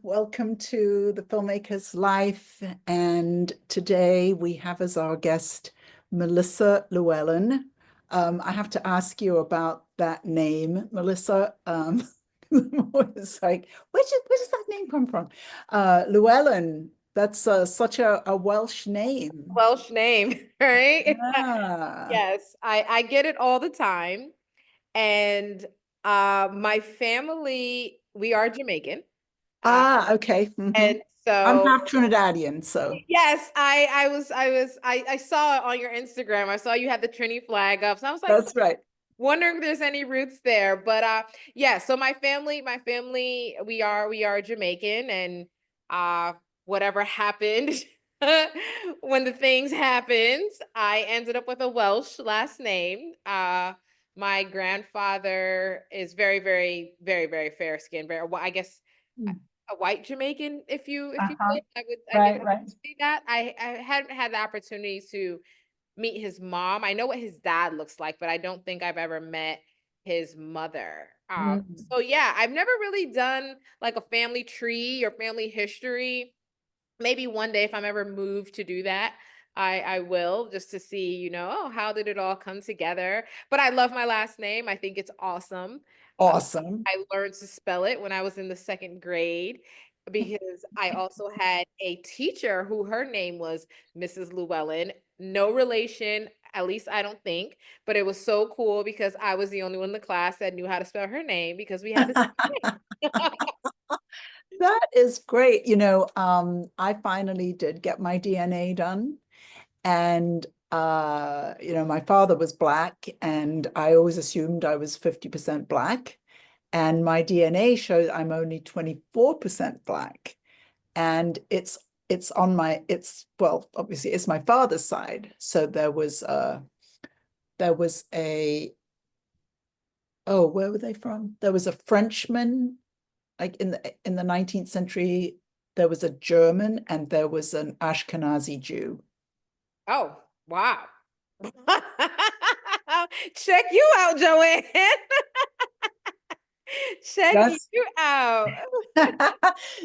Welcome to the Filmmaker's Life. And today we have as our guest Melissa Llewellyn. I have to ask you about that name, Melissa. It's like, where does that name come from? Llewellyn, that's such a Welsh name. Welsh name, right? Yeah. Yes, I get it all the time. And my family, we are Jamaican. Uh, Ah, okay. and I'm so half Trinidadian, so yes, I saw it on your Instagram. I saw you had the Trini flag up. So I was like, that's right. wondering if there's any roots there. But yeah, so my family, we are Jamaican, and uh whatever happened when the things happened, I ended up with a Welsh last name. My grandfather is very fair skinned, very well, I guess Mm. a white Jamaican, if you Uh-huh. will. I guess Right, I right. would say that. I hadn't had the opportunity to meet his mom. I know what his dad looks like, but I don't think I've ever met his mother. Mm. So yeah, I've never really done like a family tree or family history. Maybe one day if I'm ever moved to do that, I will, just to see, oh, how did it all come together? But I love my last name. I think it's awesome. Uh, Awesome. I learned to spell it when I was in the second grade because I also had a teacher who her name was Mrs. Llewellyn. No relation, at least I don't think, but it was so cool because I was the only one in the class that knew how to spell her name because we had the same name. That is great. I finally did get my DNA done. And my father was black, and I always assumed I was 50% black. And my DNA shows I'm only 24% black. And it's on my it's well, obviously it's my father's side. So there was a oh, where were they from? There was a Frenchman like in the 19th century, there was a German and there was an Ashkenazi Jew. Oh, wow. Check you out, Joanne. Check Yes. you out.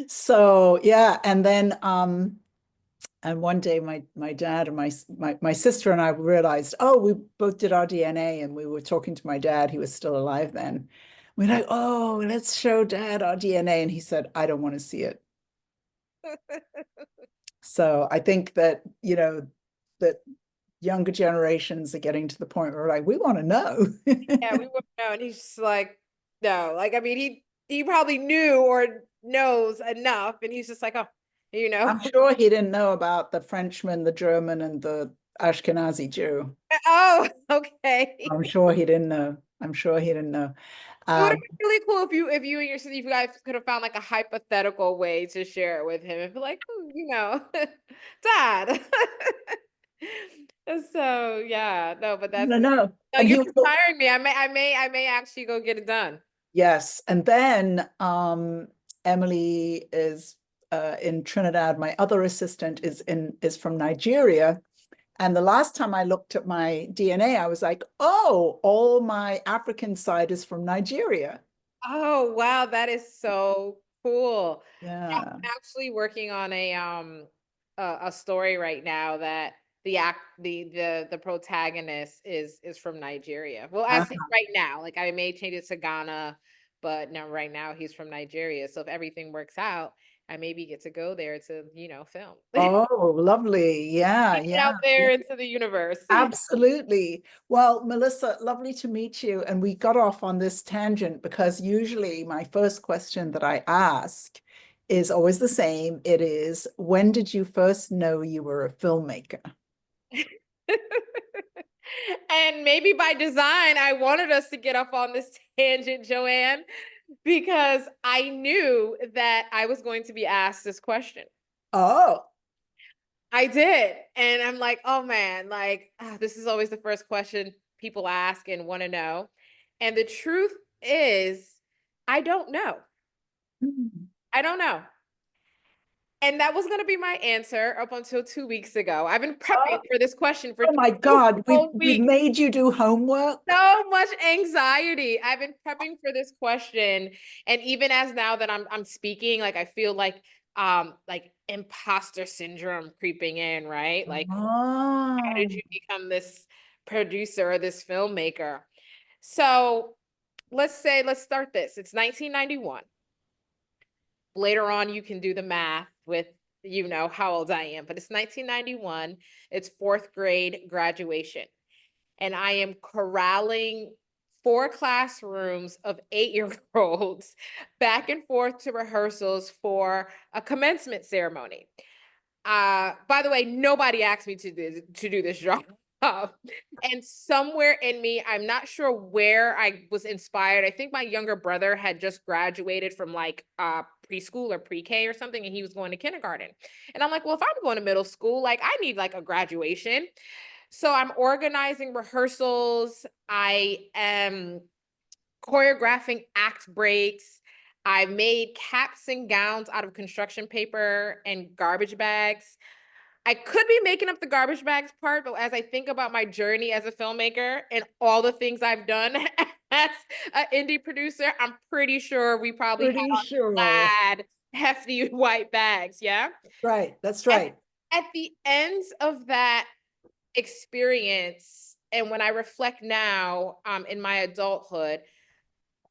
So yeah, and one day my dad and my sister and I realized, oh, we both did our DNA, and we were talking to my dad, he was still alive then. We're like, oh, let's show dad our DNA. And he said, I don't want to see it. So I think that, that younger generations are getting to the point where like, we want to know. Yeah, we wouldn't know. And he's just like, no. Like, I mean, he probably knew or knows enough. And he's just like, oh, you know. I'm sure he didn't know about the Frenchman, the German, and the Ashkenazi Jew. Oh, okay. I'm sure he didn't know. I'm sure he didn't know. It would have Um, been really cool if you and your sister, you guys could have found like a hypothetical way to share it with him and be like, Dad. So yeah, no, but that's no, no. no, And you're he was, inspiring me. I may actually go get it done. yes. And then Emily is in Trinidad. My other assistant is from Nigeria. And the last time I looked at my DNA, I was like, oh, all my African side is from Nigeria. Oh wow, that is so cool. Yeah, Yeah. I'm actually working on a story right now that the protagonist is from Nigeria. Well, I say Uh-huh. right now, like I may change it to Ghana, but no, right now he's from Nigeria. So if everything works out, I maybe get to go there to, film. Oh, lovely. Yeah, Get out yeah. there into the universe. Absolutely. Well, Melissa, lovely to meet you. And we got off on this tangent because usually my first question that I ask is always the same. It is, when did you first know you were a filmmaker? And maybe by design, I wanted us to get up on this tangent, Joanne, because I knew that I was going to be asked this question. Oh, I did. And I'm like, oh man, like, this is always the first question people ask and want to know. And the truth is, I don't know. hmm. I don't know. And that was going to be my answer up until 2 weeks ago. I've been prepping Oh, for this question for oh my two God, whole we've weeks. made you do homework. So much anxiety. I've been prepping for this question. And even as now that I'm speaking, like I feel like imposter syndrome creeping in, right? Like, how did Oh, you become this producer or this filmmaker? So let's start this. It's 1991. Later on, you can do the math with, how old I am, but it's 1991. It's fourth grade graduation. And I am corralling 4 classrooms of 8-year-olds back and forth to rehearsals for a commencement ceremony. By the way, nobody asked me to do this job. And somewhere in me, I'm not sure where I was inspired. I think my younger brother had just graduated from like preschool or pre-K or something, and he was going to kindergarten. And I'm like, well, if I'm going to middle school, like I need like a graduation. So I'm organizing rehearsals. I am choreographing act breaks. I made caps and gowns out of construction paper and garbage bags. I could be making up the garbage bags part, but as I think about my journey as a filmmaker and all the things I've done as an indie producer, I'm pretty sure we probably had pretty on sure. plaid, hefty white bags. Yeah. Right, that's At, right. at the ends of that experience, and when I reflect now in my adulthood,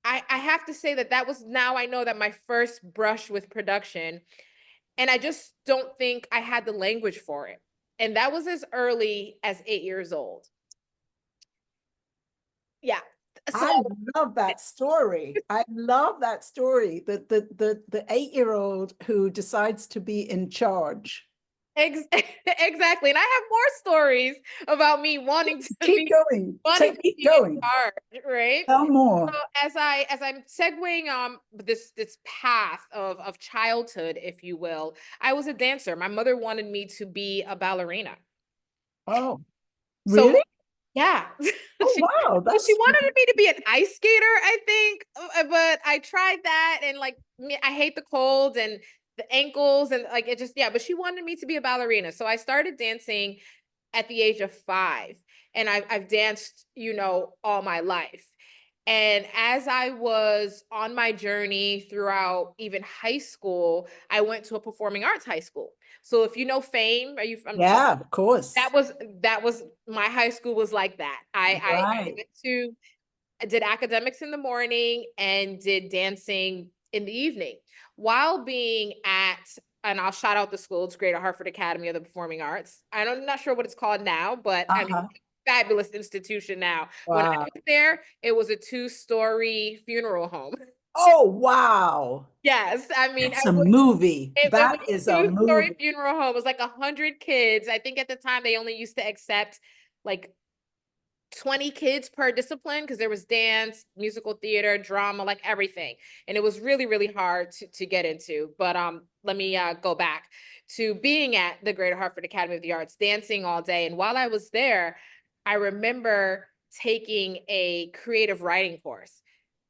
I have to say that that was, now I know that my first brush with production, and I just don't think I had the language for it. And that was as early as 8 years old. Yeah. So I love that story. I love that story. The 8-year-old who decides to be in charge. exactly. And I have more stories about me wanting to Keep be going. Keep in going. charge, right? Tell So more. as I'm segueing this path of childhood, if you will, I was a dancer. My mother wanted me to be a ballerina. Oh, So really? yeah. Oh, she wow. well, she That's wanted me to be an ice skater, I think. But I tried that, and like I hate the cold and the ankles and like it just, yeah, but she wanted me to be a ballerina. So I started dancing at the age of 5. And I've danced, all my life. And as I was on my journey throughout even high school, I went to a performing arts high school. So if you know Fame, yeah, of that course. was that was my high school was like that. I Right. went to I did academics in the morning and did dancing in the evening while being at, and I'll shout out the school, it's Greater Hartford Academy of the Performing Arts. I'm not sure what it's called now, but I mean, Uh-huh. fabulous institution now. When I Wow. was there, it was a 2-story funeral home. Oh, wow. Yes, I mean, That's a movie. it was That is a a 2-story movie. funeral home. It was like 100 kids. I think at the time they only used to accept like 20 kids per discipline because there was dance, musical theater, drama, like everything. And it was really, really hard to get into. But let me go back to being at the Greater Hartford Academy of the Arts, dancing all day. And while I was there, I remember taking a creative writing course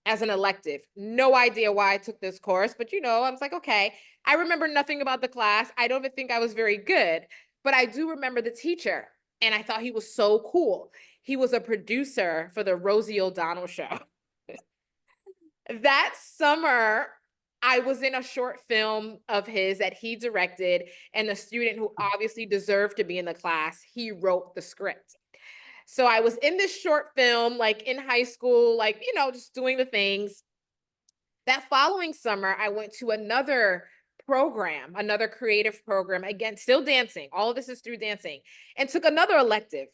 as an elective. No idea why I took this course, but I was like, okay. I remember nothing about the class. I don't even think I was very good, but I do remember the teacher, and I thought he was so cool. He was a producer for the Rosie O'Donnell show. That summer, I was in a short film of his that he directed, and the student who obviously deserved to be in the class, he wrote the script. So I was in this short film, like in high school, like, just doing the things. That following summer, I went to another program, another creative program, again, still dancing. All of this is through dancing, and took another elective,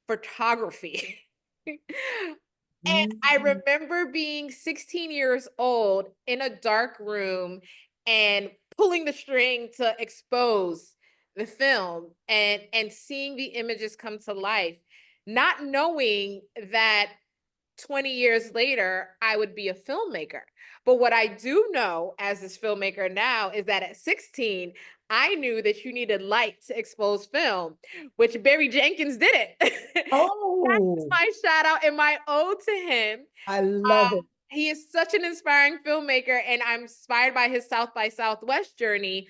photography. And I Mm. remember being 16 years old in a dark room and pulling the string to expose the film and seeing the images come to life, not knowing that 20 years later, I would be a filmmaker. But what I do know as this filmmaker now is that at 16, I knew that you needed light to expose film, which Barry Jenkins did it. That's Oh, my shout out and my ode to him. I love it. He is such an inspiring filmmaker, and I'm inspired by his South by Southwest journey.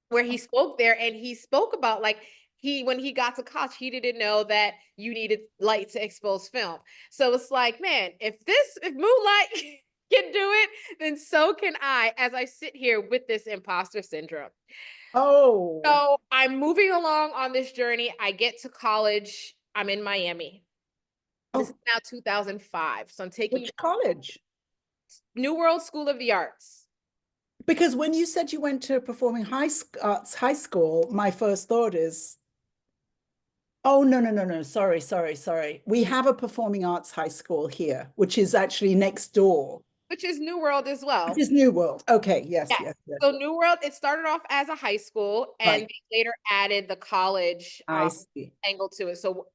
where he spoke there, and he spoke about like when he got to college, he didn't know that you needed light to expose film. So it's like, man, if Moonlight can do it, then so can I, as I sit here with this imposter syndrome. Oh, So I'm moving along on this journey. I get to college. I'm in Miami. This is oh, now 2005. So I'm taking which college? New World School of the Arts. Because when you said you went to performing arts high school, my first thought is, oh, no, no, no, no. Sorry, sorry, sorry. We have a performing arts high school here, which is actually next door, Which is New World as which well. is New World. Okay, yes, Yes. yes, yes. So New World, it started off as a high school, and Right. they later added the college I see. angle to it. So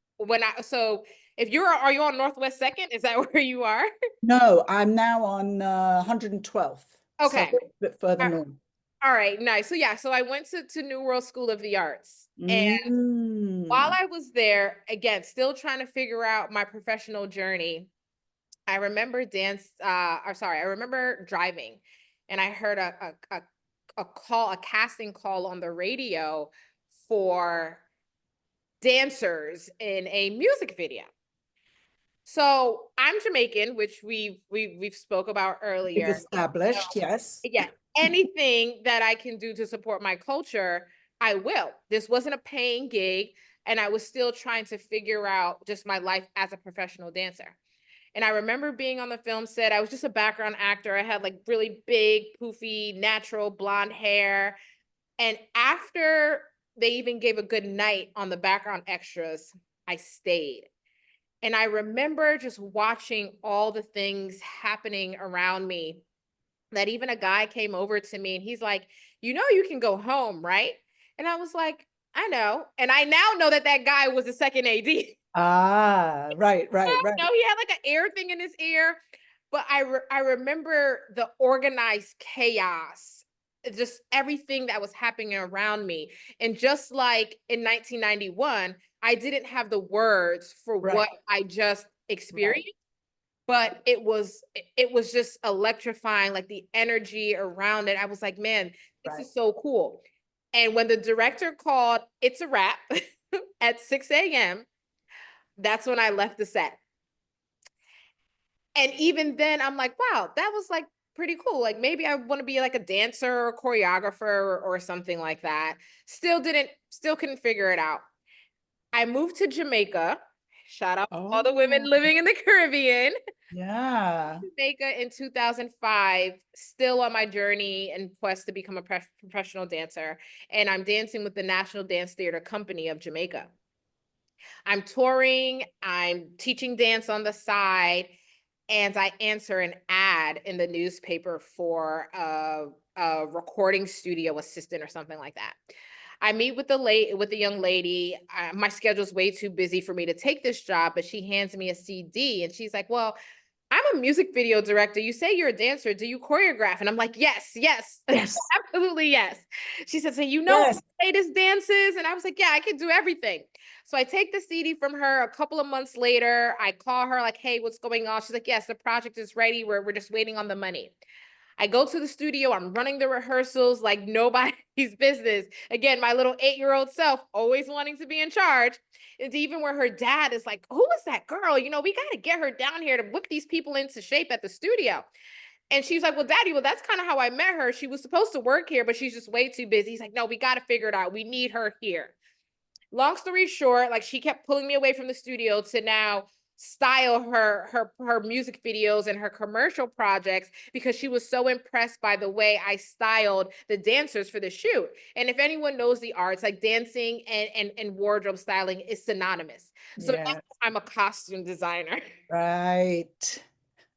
if are you on Northwest Second? Is that where you are? No, I'm now on 112th, so a Okay. little bit further All north. all right, nice. So yeah, so I went to New World School of the Arts. And while Mm. I was there, again, still trying to figure out my professional journey, I remember I remember driving, and I heard a casting call on the radio for dancers in a music video. So I'm Jamaican, which we've spoke about We've earlier. So, established, yes. yeah, anything that I can do to support my culture, I will. This wasn't a paying gig, and I was still trying to figure out just my life as a professional dancer. And I remember being on the film set. I was just a background actor. I had like really big, poofy, natural blonde hair. And after they even gave a good night on the background extras, I stayed. And I remember just watching all the things happening around me, that even a guy came over to me and he's like, you know, you can go home, right? And I was like, I know. And I now know that that guy was the second AD. Ah, right, right, right. No, he had like an air thing in his ear. But I remember the organized chaos, just everything that was happening around me. And just like in 1991, I didn't have the words for Right, what I just right, experienced, but it was just electrifying, like the energy around it. I was like, man, this right. is so cool. And when the director called, it's a wrap at 6 a.m., that's when I left the set. And even then, I'm like, wow, that was like pretty cool. Like maybe I want to be like a dancer or choreographer or something like that. Still couldn't figure it out. I moved to Jamaica. Shout out to all the women Oh, living in the Caribbean. yeah. Jamaica in 2005, still on my journey and quest to become a professional dancer. And I'm dancing with the National Dance Theater Company of Jamaica. I'm touring, I'm teaching dance on the side, and I answer an ad in the newspaper for a recording studio assistant or something like that. I meet with the young lady. My schedule's way too busy for me to take this job, but she hands me a CD and she's like, "Well, I'm a music video director. You say you're a dancer. Do you choreograph?" And I'm like, "Yes, yes, Yes, absolutely yes." She said, "So you know what yes. the latest dances?" And I was like, "Yeah, I can do everything." So I take the CD from her. A couple of months later, I call her like, "Hey, what's going on?" She's like, "Yes, the project is ready. We're just waiting on the money." I go to the studio, I'm running the rehearsals like nobody's business. Again, my little 8-year-old self, always wanting to be in charge. It's even where her dad is like, "Who is that girl? You know, we got to get her down here to whip these people into shape at the studio." And she's like, "Well, Daddy, well, that's kind of how I met her. She was supposed to work here, but she's just way too busy." He's like, "No, we got to figure it out. We need her here." Long story short, like she kept pulling me away from the studio to now style her music videos and her commercial projects because she was so impressed by the way I styled the dancers for the shoot. And if anyone knows the arts, like dancing and wardrobe styling is synonymous. So now Yes, I'm a costume designer. right.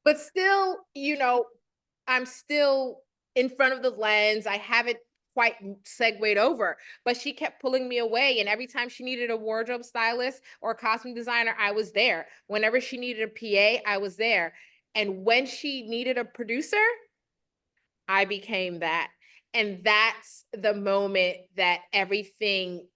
But still, I'm still in front of the lens. I haven't quite segued over, but she kept pulling me away. And every time she needed a wardrobe stylist or a costume designer, I was there. Whenever she needed a PA, I was there. And when she needed a producer, I became that. And that's the moment that everything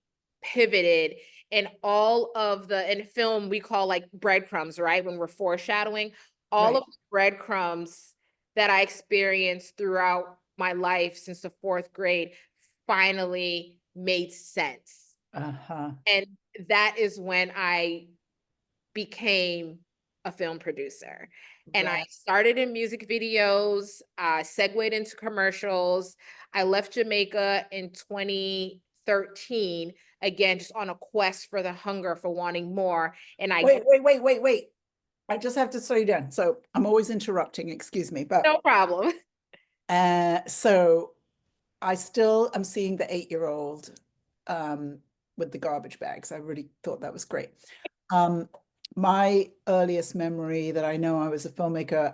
pivoted, and all of in film we call like breadcrumbs, right? When we're foreshadowing, all Right. of the breadcrumbs that I experienced throughout my life since the fourth grade finally made sense. Uh-huh. And that is when I became a film producer. And I Right. started in music videos, segued into commercials. I left Jamaica in 2013, again, just on a quest for the hunger for wanting more. And I, Wait. I just have to slow you down. So I'm always interrupting, excuse me, but no problem. so I still am seeing the 8-year-old with the garbage bags. I really thought that was great. Um, my earliest memory that I know I was a filmmaker,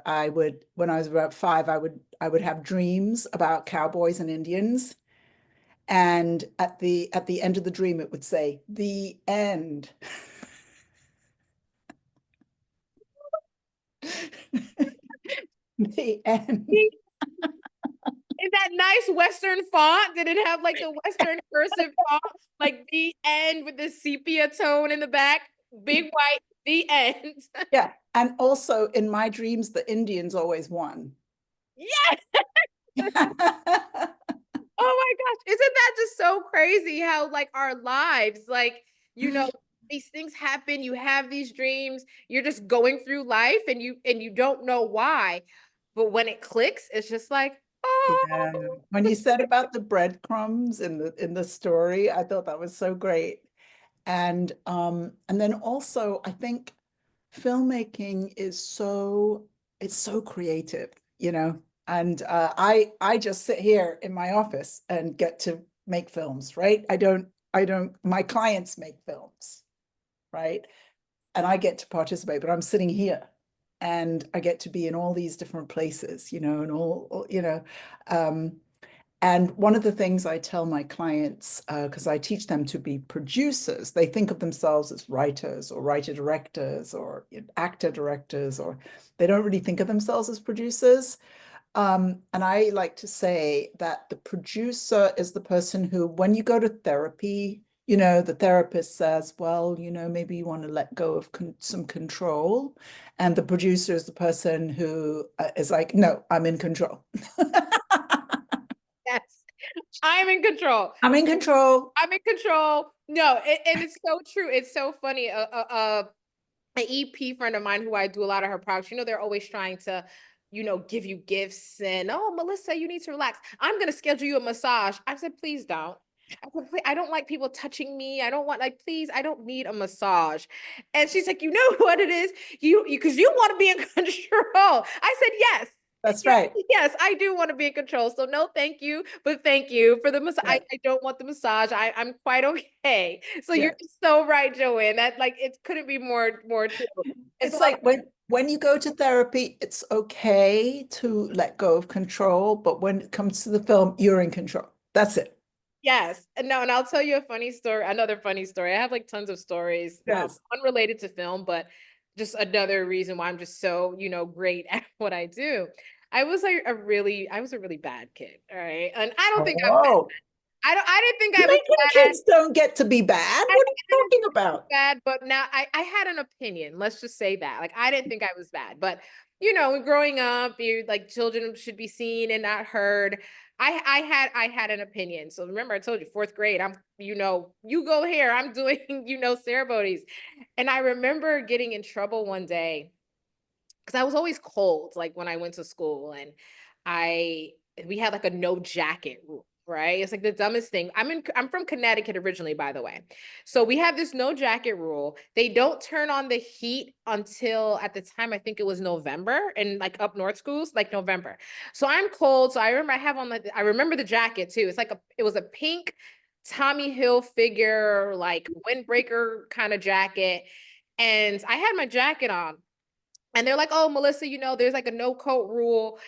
when I was about 5, I would have dreams about cowboys and Indians. And at the end of the dream, it would say, the end. The end. In that nice Western font, did it have like the Western cursive font, like the end with the sepia tone in the back, big white, the end? Yeah. And also in my dreams, the Indians always won. Yes. Oh my gosh. Isn't that just so crazy how like our lives, like, these things happen, you have these dreams, you're just going through life and you don't know why. But when it clicks, it's just like, Yeah. oh, When you said about the breadcrumbs in the story, I thought that was so great. And then also I think filmmaking is it's so creative, and I just sit here in my office and get to make films, right? I don't my clients make films, right? And I get to participate, but I'm sitting here and I get to be in all these different places, and um, and one of the things I tell my clients, because I teach them to be producers, they think of themselves as writers or writer directors or actor directors, or they don't really think of themselves as producers. And I like to say that the producer is the person who, when you go to therapy, the therapist says, well, maybe you want to let go of some control. And the producer is the person who is like, no, I'm in control. yes, I'm in control. I'm in control. I'm in control. No, and it's so true. It's so funny. An EP friend of mine who I do a lot of her projects, they're always trying to, give you gifts and, oh, Melissa, you need to relax. I'm going to schedule you a massage. I said, please don't. I said, "Please, I don't like people touching me. I don't want, like, please, I don't need a massage." And she's like, you know what it is? Because you want to be in control. I said, yes. That's Yes, right. yes, I do want to be in control. So no, thank you, but thank you for the massage. Yeah. I don't want the massage. I'm quite okay. So you're Yeah. so right, Joanne. That like it couldn't be more true. And so It's like when you go to therapy, it's okay to let go of control, but when it comes to the film, you're in control. That's it. yes, and no, and I'll tell you a funny story, another funny story. I have like tons of stories, Yes. unrelated to film, but just another reason why I'm just so, great at what I do. I was a really bad kid. All right. And I don't think I'm bad. Oh, I didn't think I was Jamaican bad. kids don't get to be bad. I What are you didn't talking think I was about? bad, but now I had an opinion. Let's just say that. Like I didn't think I was bad, but growing up, you like children should be seen and not heard. I had an opinion. So remember, I told you 4th grade. You go here. I'm doing ceremonies, and I remember getting in trouble one day because I was always cold, like when I went to school, and I we had like a no jacket rule, right? It's like the dumbest thing. I'm from Connecticut originally, by the way. So we have this no jacket rule. They don't turn on the heat until at the time I think it was November, and like up north schools, like November. So I'm cold. So I remember the jacket too. It was a pink Tommy Hilfiger, like windbreaker kind of jacket. And I had my jacket on, and they're like, oh, Melissa, there's like a no coat rule.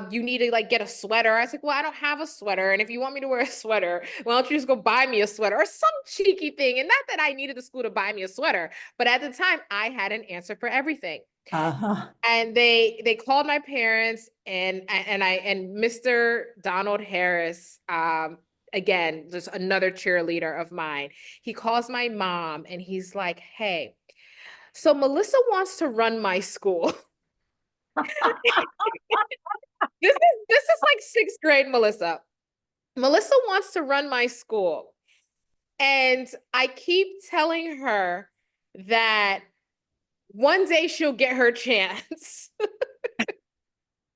You need to like get a sweater. I was like, well, I don't have a sweater. And if you want me to wear a sweater, why don't you just go buy me a sweater or some cheeky thing? And not that I needed the school to buy me a sweater, but at the time I had an answer for everything. Uh-huh. And they called my parents, and Mr. Donald Harris, again, just another cheerleader of mine. He calls my mom and he's like, hey, so Melissa wants to run my school. This is like 6th grade Melissa. Melissa wants to run my school. And I keep telling her that one day she'll get her chance.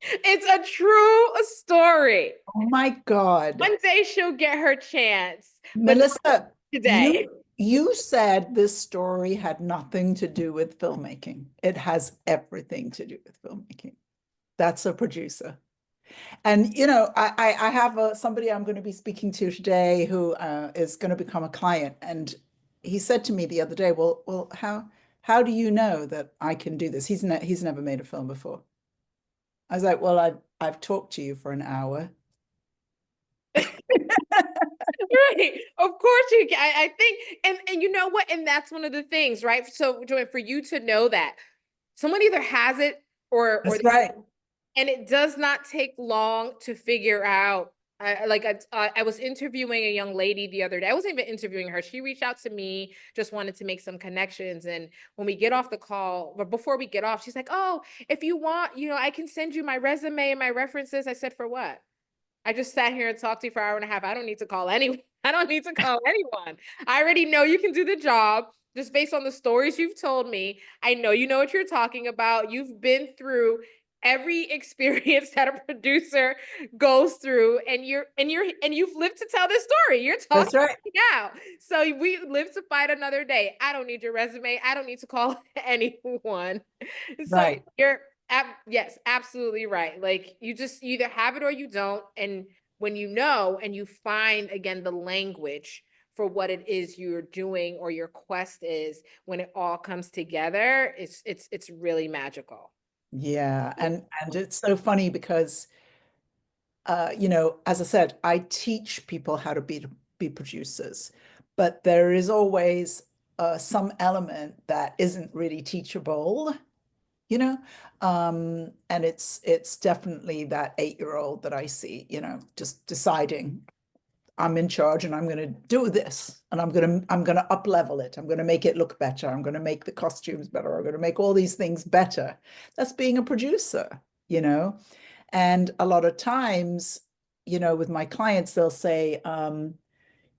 It's a true story. Oh my God. One day she'll get her chance, but not Melissa, today. you said this story had nothing to do with filmmaking. It has everything to do with filmmaking. That's a producer. And you know, I have somebody I'm going to be speaking to today who is going to become a client, and he said to me the other day, "Well, how do you know that I can do this?" He's never made a film before. I was like, "Well, I've talked to you for an hour." Right. Of course you can. I think, and you know what? And that's one of the things, right? So, Joanne, for you to know that someone either has it or That's right. and it does not take long to figure out. I was interviewing a young lady the other day. I wasn't even interviewing her. She reached out to me, just wanted to make some connections. And when we get off the call, but before we get off, she's like, "Oh, if you want, I can send you my resume and my references." I said, "For what? I just sat here and talked to you for an hour and a half. I don't need to call anyone. I don't need to call anyone. I already know you can do the job just based on the stories you've told me. I know you know what you're talking about. You've been through every experience that a producer goes through, and you've lived to tell this story. You're That's talking right. now. So we live to fight another day. I don't need your resume. I don't need to call anyone. So Right. you're yes, absolutely right. Like you either have it or you don't. And when you know and you find again the language for what it is you're doing or your quest is, when it all comes together, it's really magical. Yeah, and it's so funny because you know, as I said, I teach people how to be producers, but there is always some element that isn't really teachable, you know, and it's definitely that 8-year-old that I see, you know, just deciding I'm in charge and I'm going to do this, and I'm going to up level it. I'm going to make it look better. I'm going to make the costumes better. I'm going to make all these things better. That's being a producer, you know. And a lot of times, you know, with my clients, they'll say, you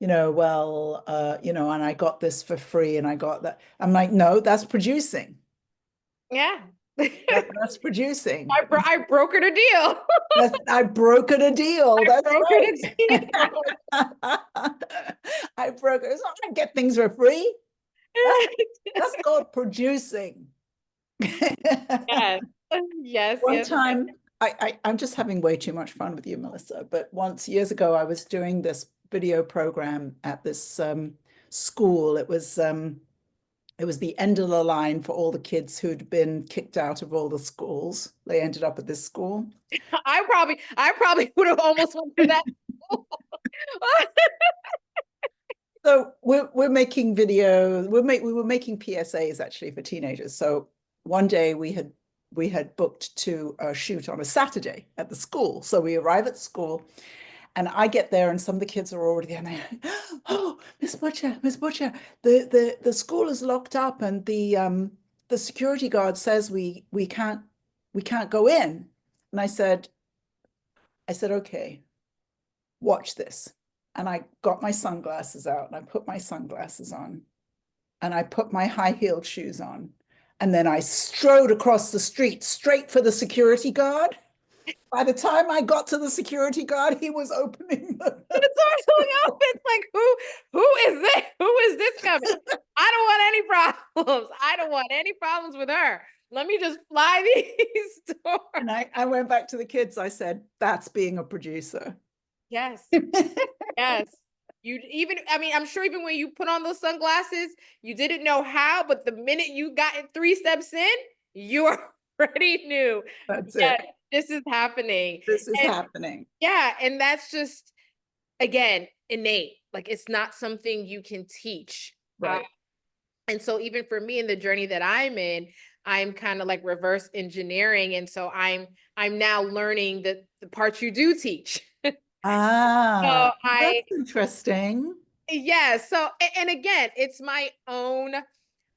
know, well, you know, and I got this for free and I got that. I'm like, no, that's producing. Yeah. That's producing. I brokered a deal. I brokered a deal. I That's brokered a right. deal. I broke it. So I get things for free. That's that's called producing. Yes. Yes, One yes. time, I'm just having way too much fun with you, Melissa. But once years ago, I was doing this video program at this school. It was the end of the line for all the kids who'd been kicked out of all the schools. They ended up at this school. I probably would have almost went for that. So we're making videos. We were making PSAs actually for teenagers. So one day we had booked to shoot on a Saturday at the school. So we arrive at school, and I get there, and some of the kids are already there. And they're, "Oh, Miss Butcher, the school is locked up, and the security guard says we can't go in." And I said, "Okay, watch this." And I got my sunglasses out, and I put my sunglasses on, and I put my high-heeled shoes on, and then I strode across the street straight for the security guard. By the time I got to the security guard, he was opening the It's totally off. It's like, who is this? Who is this coming? I don't want any problems. I don't want any problems with her. Let me just fly these doors. and I went back to the kids. I said, "That's being a producer." Yes, yes. I mean, I'm sure even when you put on those sunglasses, you didn't know how, but the minute you got in 3 steps in, you already knew, That's yeah, it. this is happening. This is And happening. yeah, and that's just, again, innate. Like it's not something you can teach. Right. And so even for me in the journey that I'm in, I'm kind of like reverse engineering. And so I'm now learning the parts you do teach. So That's interesting. yeah, so and again, it's my own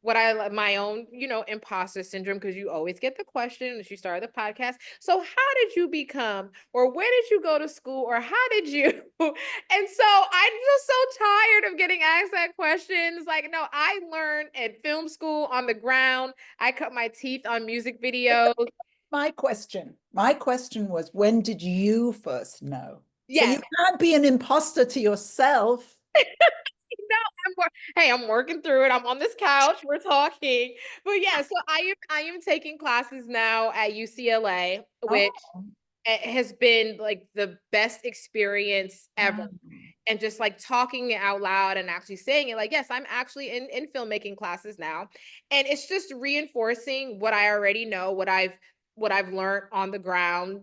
my own, imposter syndrome, because you always get the question as you start the podcast. So how did you become, or where did you go to school, or how did you? And so I'm just so tired of getting asked that question. It's like, no, I learned at film school on the ground. I cut my teeth on music videos. My question was, when did you first know? So you Yes. can't be an imposter to yourself. No, hey, I'm working through it. I'm on this couch. We're talking. But yeah, so I am taking classes now at UCLA, Oh, which has been like the best experience ever. wow. And just like talking it out loud and actually saying it, like, yes, I'm actually in filmmaking classes now. And it's just reinforcing what I already know, what I've learned on the ground,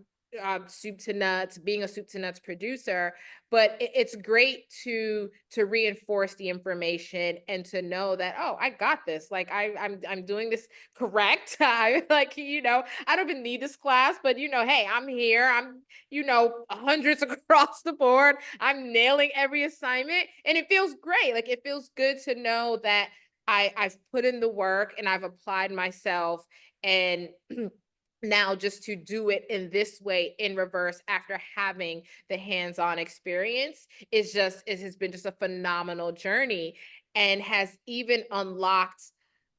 soup to nuts, being a soup to nuts producer. But it's great to reinforce the information and to know that, oh, I got this. Like I'm doing this correct. I like, I don't even need this class, but hey, I'm here. I'm, hundreds across the board. I'm nailing every assignment, and it feels great. Like it feels good to know that I've put in the work and I've applied myself, and now just to do it in this way in reverse after having the hands-on experience it has been just a phenomenal journey, and has even unlocked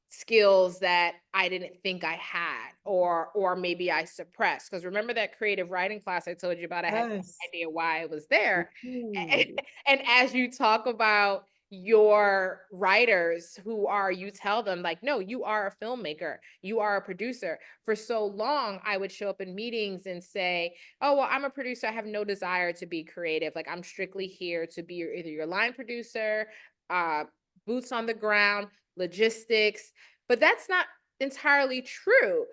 skills that I didn't think I had, or maybe I suppressed. Because remember that creative writing class I told you about? I had no Yes. idea why it was there. Ooh. And as you talk about your writers who are, you tell them like, no, you are a filmmaker, you are a producer. For so long, I would show up in meetings and say, oh, well, I'm a producer. I have no desire to be creative. Like I'm strictly here to be either your line producer, uh, boots on the ground, logistics. But that's not entirely true.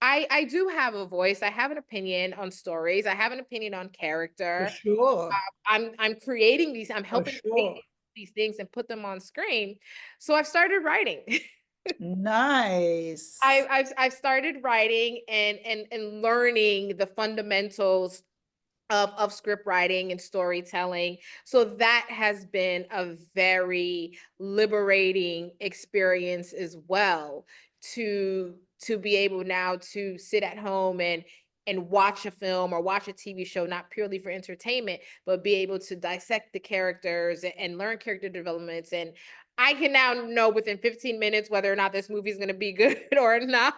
I do have a voice. I have an opinion on stories. I have an opinion on For character. sure. I'm creating these, I'm For helping create sure. these things and put them on screen. So I've started writing. Nice. I've started writing and learning the fundamentals of script writing and storytelling. So that has been a very liberating experience as well, to be able now to sit at home and watch a film or watch a TV show, not purely for entertainment, but be able to dissect the characters and learn character developments. And I can now know within 15 minutes whether or not this movie is going to be good or not.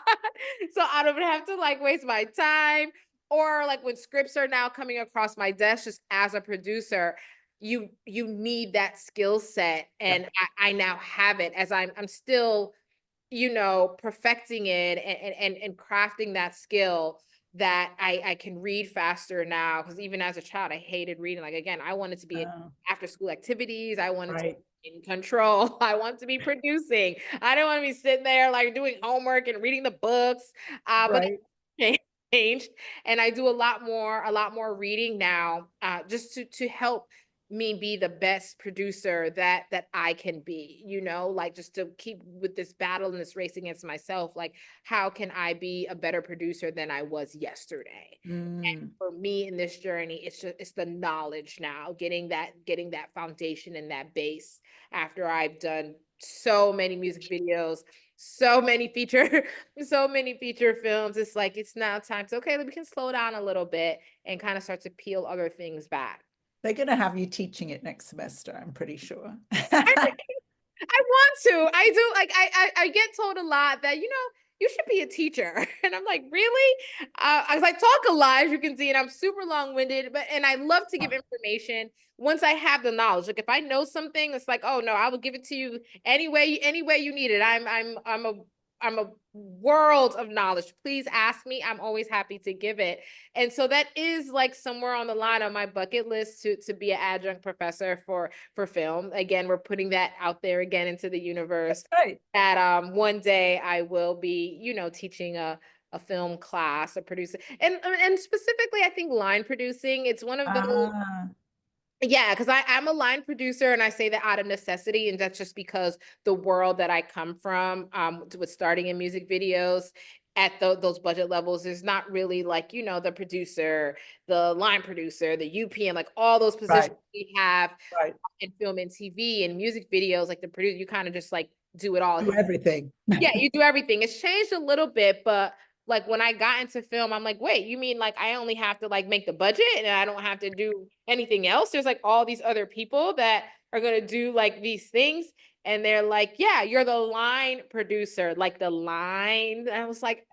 So I don't have to like waste my time, or like when scripts are now coming across my desk just as a producer, you need that skill set, Yeah. and I now have it as I'm still, perfecting it and crafting that skill, that I can read faster now. Because even as a child, I hated reading. Like again, I wanted to be in Oh, after school activities. I wanted to right. be in control. I want to be producing. I don't want to be sitting there like doing homework and reading the books. But Right. that changed, and I do a lot more reading now, just to help me be the best producer that I can be, like just to keep with this battle and this race against myself. Like, how can I be a better producer than I was yesterday? And Mm. for me in this journey, it's the knowledge now, getting that foundation and that base after I've done so many music videos, so many feature, so many feature films. It's like it's now time to, okay, we can slow down a little bit and kind of start to peel other things back. They're going to have you teaching it next semester, I'm pretty sure. I want to. I do. Like I get told a lot that you should be a teacher, and I'm like, really? I talk a lot, as you can see, and I'm super long winded. And I love to give information once I have the knowledge. Like if I know something, it's like, oh no, I will give it to you any way you need it. I'm a world of knowledge. Please ask me. I'm always happy to give it. And so that is like somewhere on the line on my bucket list to be an adjunct professor for film. Again, we're putting that out there again into the universe, That's right. that one day I will be, teaching a film class, a producer. And specifically I think line producing. It's one of those. Ah, Yeah, because I'm a line producer, and I say that out of necessity, and that's just because the world that I come from, with starting in music videos at those budget levels, is not really like, the producer, the line producer, the UPM, like all those positions right, we have right. in film and TV and music videos, like the producer, you kind of just like do it all. Do everything. Yeah, you do everything. It's changed a little bit, but like when I got into film, I'm like, wait, you mean like I only have to like make the budget and I don't have to do anything else? There's like all these other people that are gonna do like these things. And they're like, yeah, you're the line producer, like the line. And I was like,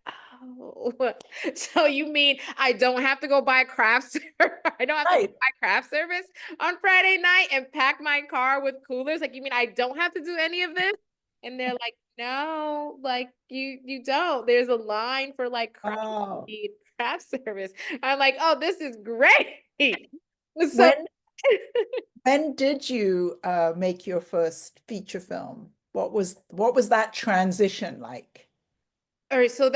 oh, so you mean I don't have to go buy craft I don't have to Right. buy craft service on Friday night and pack my car with coolers? Like, you mean I don't have to do any of this? And they're like, no, like you don't. There's a line for like Wow. craft service. I'm like, oh, this is great. So When when did you make your first feature film? What was that transition like? all right, so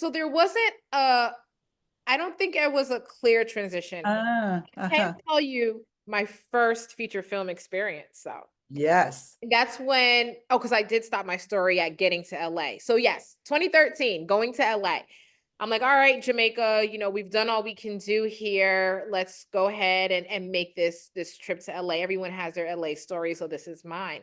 there wasn't I don't think it was a clear transition. Ah, I can uh-huh. tell you my first feature film experience. So Yes. that's when, oh, because I did stop my story at getting to LA. So yes, 2013, going to LA. I'm like, all right, Jamaica, you know, we've done all we can do here. Let's go ahead and make this trip to LA. Everyone has their LA story, so this is mine.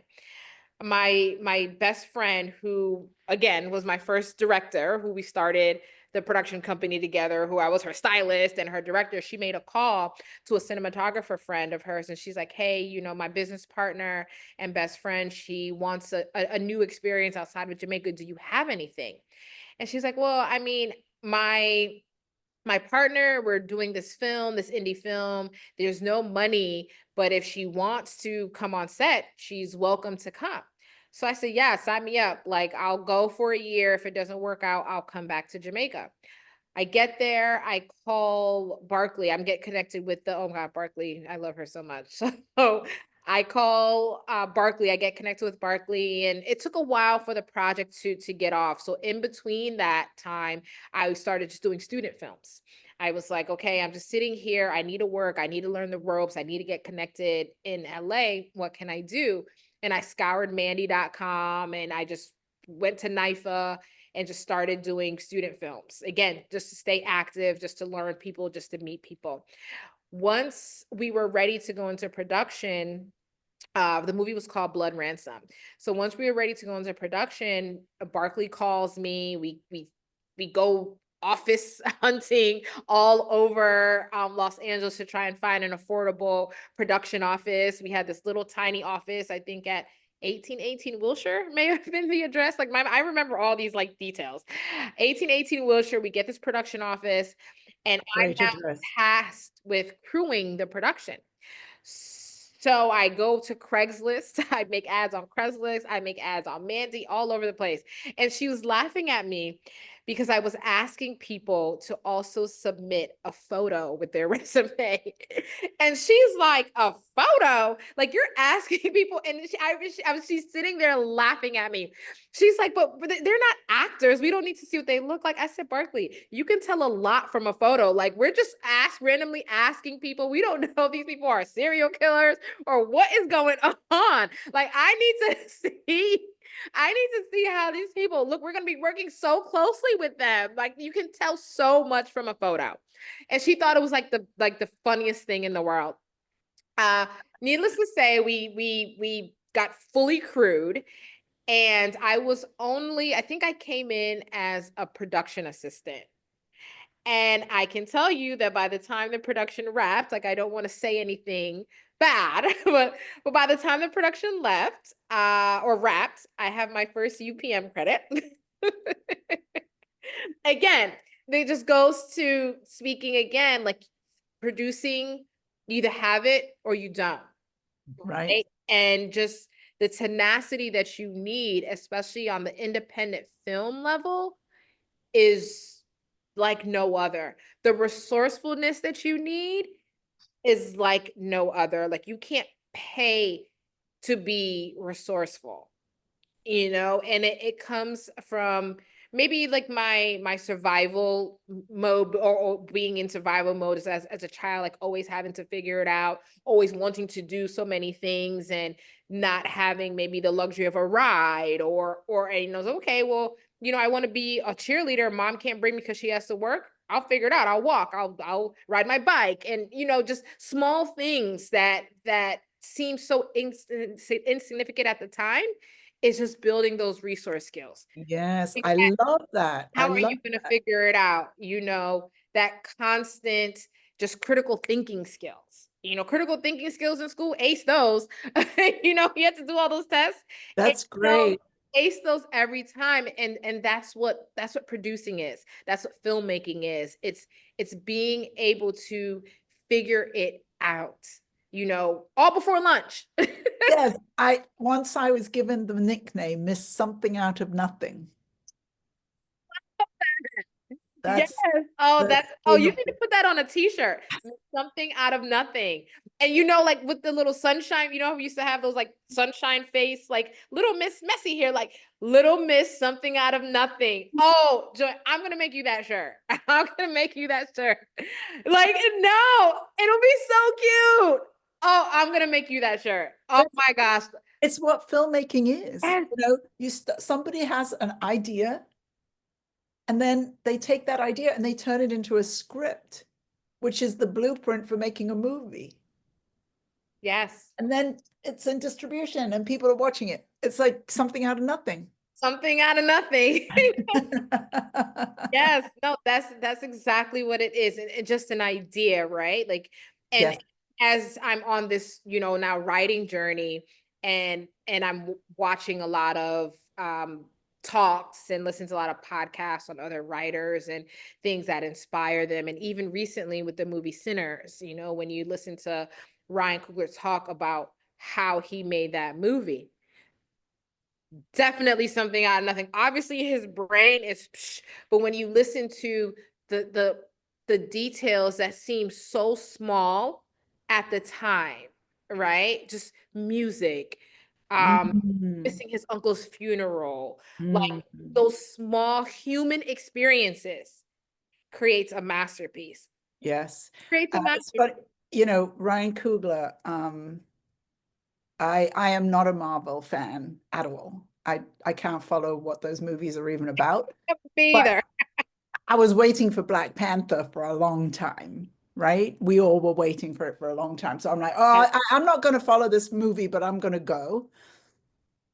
My best friend, who again was my first director, who we started the production company together, who I was her stylist and her director, she made a call to a cinematographer friend of hers, and she's like, hey, you know, my business partner and best friend, she wants a new experience outside of Jamaica. Do you have anything? And she's like, well, I mean, my partner, we're doing this film, this indie film. There's no money, but if she wants to come on set, she's welcome to come. So I said, yeah, sign me up. Like, I'll go for a year. If it doesn't work out, I'll come back to Jamaica. I get there, I call Barkley. I'm get connected with the, oh my God, Barkley. I love her so much. So I call Barkley. I get connected with Barkley, and it took a while for the project to get off. So in between that time, I started just doing student films. I was like, okay, I'm just sitting here. I need to work. I need to learn the ropes. I need to get connected in LA. What can I do? And I scoured Mandy.com, and I just went to NIFA and just started doing student films. Again, just to stay active, just to learn people, just to meet people. Once we were ready to go into production, the movie was called Blood Ransom. So once we were ready to go into production, Barkley calls me. We go office hunting all over Los Angeles to try and find an affordable production office. We had this little tiny office, I think at 1818 Wilshire may have been the address. Like I remember all these like details. 1818 Wilshire, we get this production office, and I'm Great now address. tasked with crewing the production. So I go to Craigslist. I make ads on Craigslist. I make ads on Mandy, all over the place. And she was laughing at me because I was asking people to also submit a photo with their resume. And she's like, a photo? Like, you're asking people. And she's sitting there laughing at me. She's like, but they're not actors. We don't need to see what they look like. I said, Barkley, you can tell a lot from a photo. Like, we're just randomly asking people. We don't know if these people are serial killers or what is going on. Like, I need to see how these people look. We're going to be working so closely with them. Like, you can tell so much from a photo. And she thought it was like the funniest thing in the world. Needless to say, we got fully crewed, and I think I came in as a production assistant. And I can tell you that by the time the production wrapped, like, I don't want to say anything bad, but by the time the production left or wrapped, I have my first UPM credit. Again, it just goes to speaking again, like producing, you either have it or you don't. Right. Right? And just the tenacity that you need, especially on the independent film level, is like no other. The resourcefulness that you need is like no other. Like, you can't pay to be resourceful, you know, and it comes from maybe like my survival mode, or being in survival mode as a child, like always having to figure it out, always wanting to do so many things and not having maybe the luxury of a ride, or you know, okay, well, you know, I want to be a cheerleader. Mom can't bring me because she has to work. I'll figure it out. I'll walk. I'll ride my bike, and you know, just small things that seem so insignificant at the time It's just building those resource skills. Yes, I love that. I How are love you going to that. figure it out? That constant, just critical thinking skills. Critical thinking skills in school, ace those. You have to do all those tests. Ace That's those, great. ace those every time. And that's what producing is. That's what filmmaking is. It's being able to figure it out, all before lunch. Yes, I was given the nickname Miss Something Out of Nothing. Yes. That's Oh, that's you need to put that on a t-shirt. Something out of nothing. And like with the little sunshine, we used to have those like sunshine face, like little Miss Messy here, like little Miss Something Out of Nothing. Oh, Joy, I'm gonna make you that shirt. I'm gonna make you that shirt. Like, no, it'll be so cute. Oh, I'm gonna make you that shirt. Oh my gosh. it's what filmmaking is. Yes. Somebody has an idea, and then they take that idea and they turn it into a script, which is the blueprint for making a movie. Yes. And then it's in distribution and people are watching it. It's like something out of nothing. Something out of nothing. Yes, no, that's exactly what it is. And just an idea, right? Like, and Yes. as I'm on this, now writing journey and I'm watching a lot of talks and listen to a lot of podcasts on other writers and things that inspire them. And even recently with the movie Sinners, when you listen to Ryan Coogler talk about how he made that movie, definitely something out of nothing. Obviously, his brain is, but when you listen to the details that seem so small at the time, right? Just music, Mm, missing his uncle's funeral, like mm. those small human experiences creates a masterpiece. Yes. Creates a It's masterpiece. funny, Ryan Coogler, I am not a Marvel fan at all. I can't follow what those movies are even about. Me But either. I was waiting for Black Panther for a long time, right? We all were waiting for it for a long time. So I'm like, oh, I'm not going to follow this movie, but I'm going to go.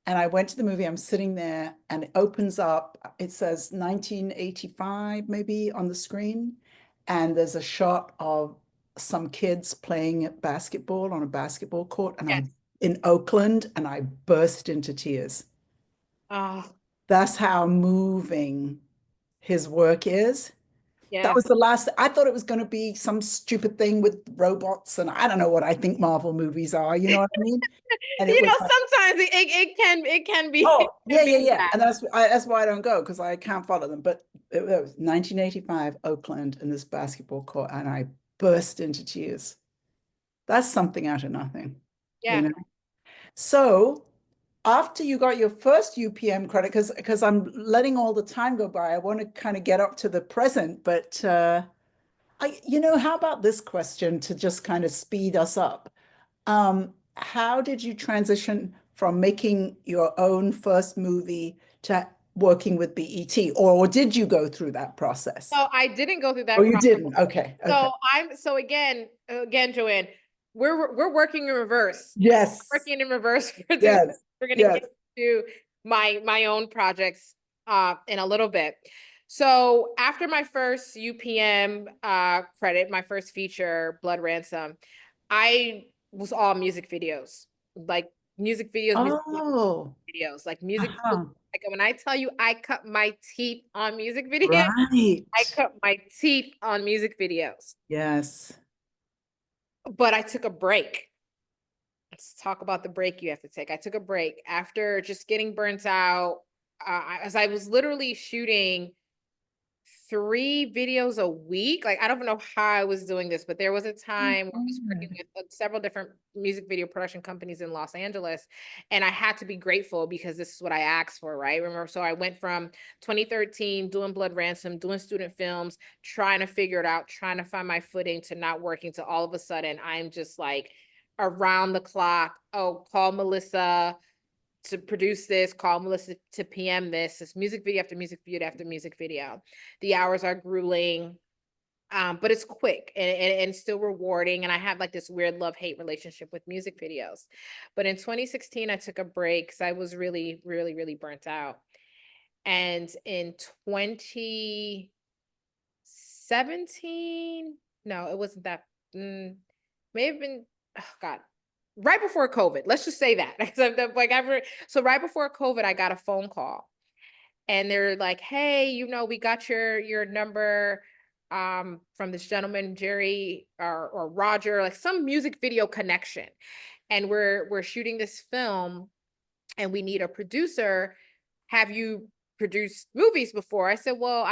And I went to the movie. I'm sitting there and it opens up. It says 1985 maybe on the screen. And there's a shot of some kids playing basketball on a basketball court. And I Yes. in Oakland and I burst into tears. Oh, That's how moving his work is. That was yes. the last. I thought it was going to be some stupid thing with robots, and I don't know what I think Marvel movies are. You know what I mean? And it was like, Sometimes it can be it oh can yeah, yeah, be yeah, that. and that's why I don't go because I can't follow them. But it was 1985, Oakland, in this basketball court, and I burst into tears. That's something out of nothing, you Yeah. know. So after you got your first UPM credit, because I'm letting all the time go by, I want to kind of get up to the present, but how about this question to just kind of speed us up? How did you transition from making your own first movie to working with BET, or did you go through that process? So I didn't go through Oh, that you process. didn't. Okay. Okay. So again, Joanne, we're working in reverse. Yes. Working in reverse for this. Yes. We're gonna Yes. get to my own projects in a little bit. So after my first UPM credit, my first feature, Blood Ransom, I was all music videos, like Oh, music videos. uh-huh. Like when I tell you I cut my teeth on music videos, I Right. cut my teeth on music videos. Yes. But I took a break. Let's talk about the break you have to take. I took a break after just getting burnt out. As I was literally shooting 3 videos a week. Like, I don't know how I was doing this, but there was a time where I was working Mhm. with several different music video production companies in Los Angeles, and I had to be grateful because this is what I asked for, right? Remember, so I went from 2013 doing Blood Ransom, doing student films, trying to figure it out, trying to find my footing, to not working, to all of a sudden I'm just like around the clock. Oh, call Melissa to produce this, call Melissa to PM this music video after music video after music video. The hours are grueling. But it's quick and still rewarding. And I have like this weird love-hate relationship with music videos. But in 2016, I took a break because I was really, really, really burnt out. And in 2017, no, it wasn't that, may have been, oh God, right before COVID. Let's just say that. 'Cause like so right before COVID, I got a phone call and they're like, "Hey, we got your number from this gentleman, Jerry or Roger, like some music video connection. And we're shooting this film and we need a producer. Have you produced movies before?" I said, "Well,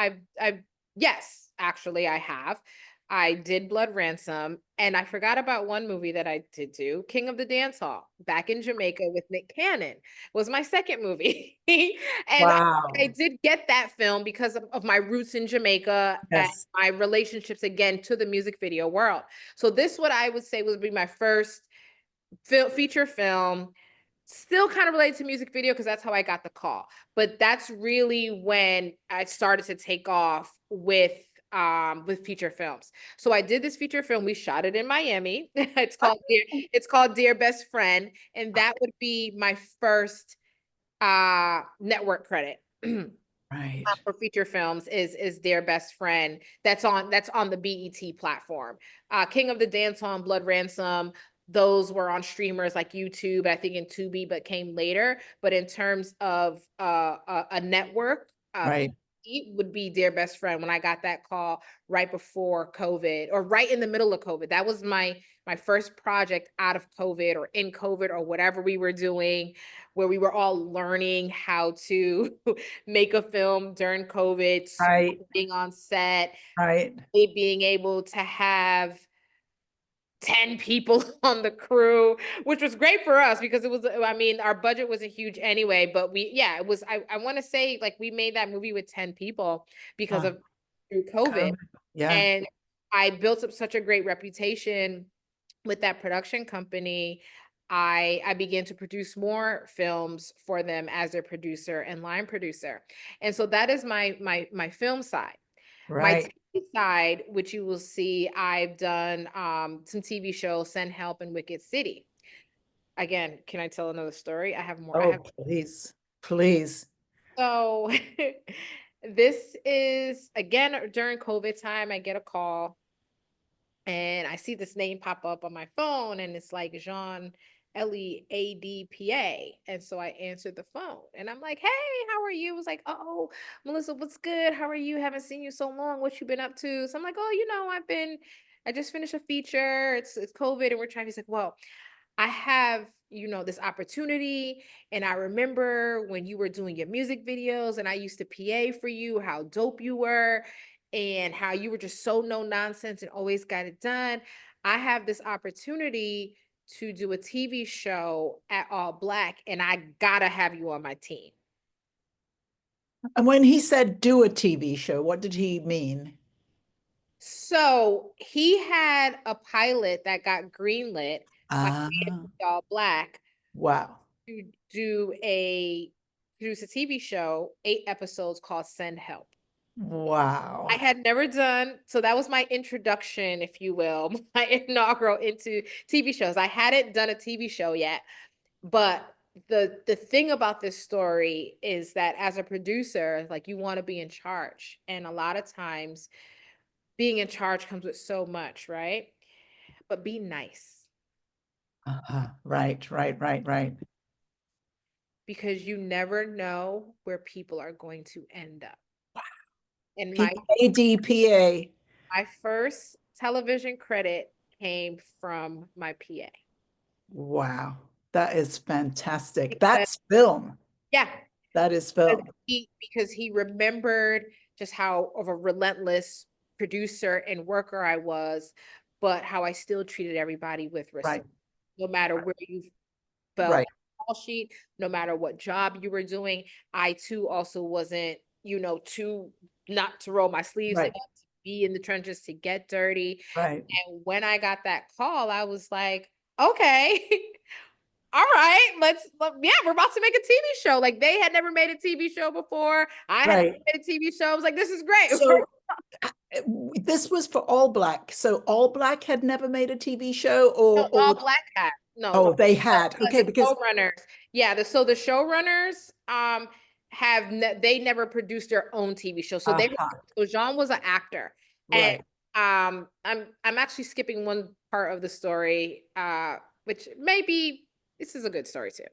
yes, actually I have. I did Blood Ransom, and I forgot about one movie that I did do, King of the Dance Hall, back in Jamaica with Nick Cannon, was my second movie." And I Wow. did get that film because of my roots in Jamaica and Yes. my relationships again to the music video world. So this what I would say would be my first feature film, still kind of related to music video because that's how I got the call. But that's really when I started to take off with feature films. So I did this feature film. We shot it in Miami. It's called Dear Best Friend, and that would be my first network credit. Right. For feature films is Their Best Friend. That's on the BET platform. King of the Dance Hall and Blood Ransom, those were on streamers like YouTube, I think in Tubi, but came later. But in terms of a network, Right. BET would be Dear Best Friend when I got that call right before COVID or right in the middle of COVID. That was my first project out of COVID or in COVID or whatever we were doing, where we were all learning how to make a film during COVID, Right. being on set, Right. being able to have 10 people on the crew, which was great for us because it was, I mean, our budget wasn't huge anyway, but it was, I want to say like we made that movie with 10 people because Huh. of through COVID. Yeah. And I built up such a great reputation with that production company. I began to produce more films for them as their producer and line producer. And so that is my film side. My Right. TV side, which you will see, I've done some TV shows, Send Help and Wicked City. Again, can I tell another story? I have more. I Oh, have please. Please. so this is again during COVID time. I get a call and I see this name pop up on my phone, and it's like Jean LEADPA. And so I answered the phone and I'm like, "Hey, how are you?" It was like, "Oh, Melissa, what's good? How are you? Haven't seen you so long. What you been up to?" So I'm like, "Oh, I just finished a feature. It's COVID and we're trying." He's like, "Well, I have, this opportunity. And I remember when you were doing your music videos and I used to PA for you, how dope you were and how you were just so no nonsense and always got it done. I have this opportunity to do a TV show at ALLBLK and I gotta have you on my team." And when he said do a TV show, what did he mean? So he had a pilot that got greenlit by Ah, ALLBLK wow. to produce a TV show, 8 episodes called Send Help. I Wow. had never done, so that was my introduction, if you will, my inaugural into TV shows. I hadn't done a TV show yet, but the thing about this story is that as a producer, like you want to be in charge. And a lot of times being in charge comes with so much, right? But be nice Right, right, right, right. because you never know where people are going to end up. And PADPA. my first television credit came from my PA. Wow. That is fantastic. Because, That's film. yeah, That is because film. he remembered just how of a relentless producer and worker I was, but how I still treated everybody with Right, respect, no matter where you fell on right, the call sheet, no matter what job you were doing. I too also wasn't, too not to roll my sleeves up, right, to be in the trenches, to get dirty. right, And when I got that call, I was like, okay, all right, yeah, we're about to make a TV show. Like they had never made a TV show before. I had never right. made a TV show. I was like, this is great. So This was for All Black. So All Black had never made a TV show, No, or All Black hat. No, oh, they had. Okay, the because showrunners. Yeah, so the showrunners they never produced their own TV show. So so Jean was an actor. And right. I'm actually skipping one part of the story, which maybe this is a good story too.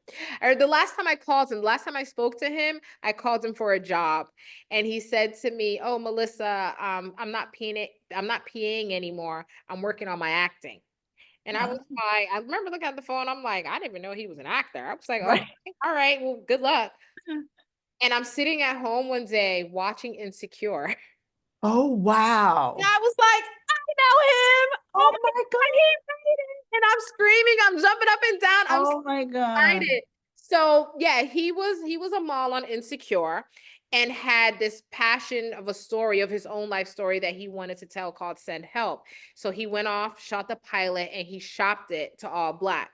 Or the last time I spoke to him, I called him for a job, and he said to me, "Oh, Melissa, I'm not PAing anymore. I'm working on my acting." And I was like, I remember looking at the phone. I'm like, I didn't even know he was an actor. I was like, oh, Right. all right, well, good luck. And I'm sitting at home one day watching Insecure. Oh, And wow. I was like, I know him. Oh Oh my my God, he made it. And I'm screaming, I'm jumping up and down. I'm Oh my God. excited. So yeah, he was a mall on Insecure and had this passion of a story of his own life story that he wanted to tell called Send Help. So he went off, shot the pilot, and he shopped it to All Black.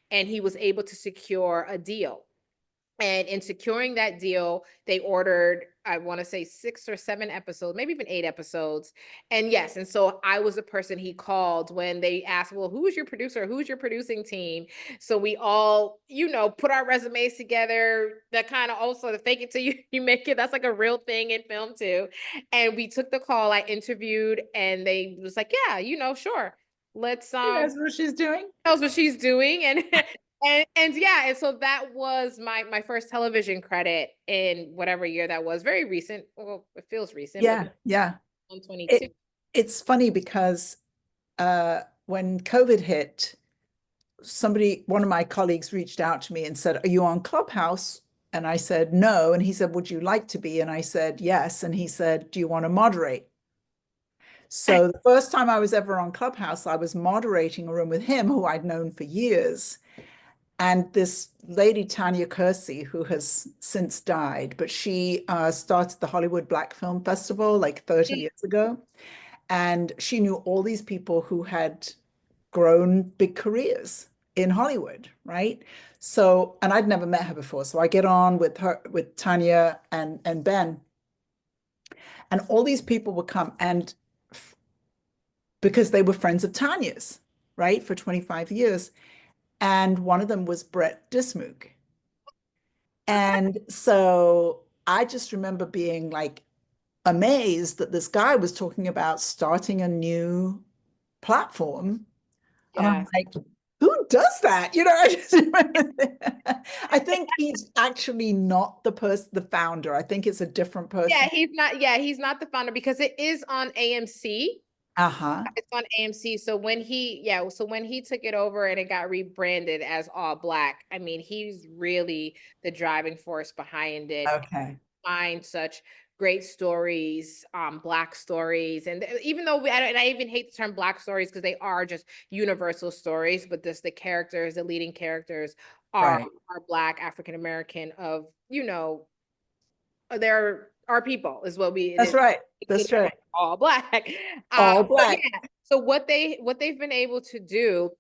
And he was able to secure a deal. And in securing that deal, they ordered, I want to say 6 or 7 episodes, maybe even 8 episodes. And yes, and so I was the person he called when they asked, well, who's your producer? Who's your producing team? So we all, put our resumes together. That kind of also the fake it till you make it. That's like a real thing in film too. And we took the call, I interviewed, and they was like, yeah, sure. Let's She knows what she's doing. knows what she's doing. And and yeah, and so that was my first television credit in whatever year that was. Very recent. Well, it feels recent, but Yeah, yeah. 122. It's funny because when COVID hit, one of my colleagues reached out to me and said, "Are you on Clubhouse?" And I said, "No." And he said, "Would you like to be?" And I said, "Yes." And he said, "Do you want to moderate?" So the first time I was ever on Clubhouse, I was moderating a room with him, who I'd known for years. And this lady, Tanya Kersey, who has since died, but she started the Hollywood Black Film Festival like 30 years ago. And she knew all these people who had grown big careers in Hollywood, right? So, and I'd never met her before. So I get on with her, with Tanya and Ben, and all these people would come and because they were friends of Tanya's, right, for 25 years. And one of them was Brett Dismuke. And so I just remember being like amazed that this guy was talking about starting a new platform. And I'm Yes. like, who does that? I just remember I think he's actually not the founder. I think it's a different Yeah, person. he's not the founder because it is on AMC. Uh-huh. It's on AMC. So when he took it over and it got rebranded as All Black, I mean, he's really the driving force behind it. Okay. Find such great stories, Black stories. And even though and I even hate the term Black stories because they are just universal stories, but the leading characters are Right. Black, African American they're our people is what it That's is. right. It's That's right. all Black. All But black. yeah, so what they've been able to do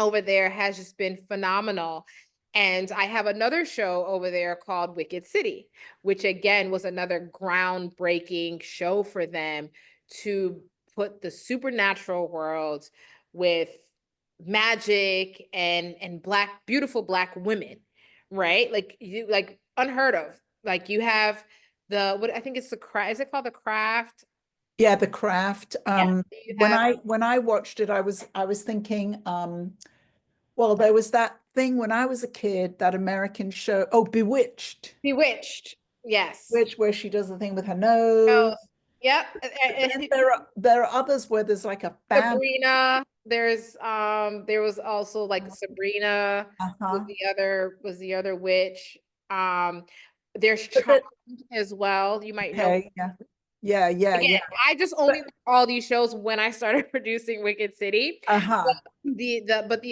over there has just been phenomenal. And I have another show over there called Wicked City, which again was another groundbreaking show for them to put the supernatural world with magic and beautiful Black women, right? Like unheard of. Like you have what I think it's the craft. Is it called the craft? Yeah, The Craft. Yeah. You When have I watched it, I was thinking, well, there was that thing when I was a kid, that American show, oh, Bewitched, Bewitched. Yes. which where she does the thing with her Oh, nose. yep. But then there are others where there's like a family. Sabrina. There was also like Sabrina Uh-huh. was the other witch. Um, there's But Charmed as well. You might know. okay, yeah. Yeah, yeah, Again, yeah. I just only But learned all these shows when I started producing Wicked City. But uh-huh. the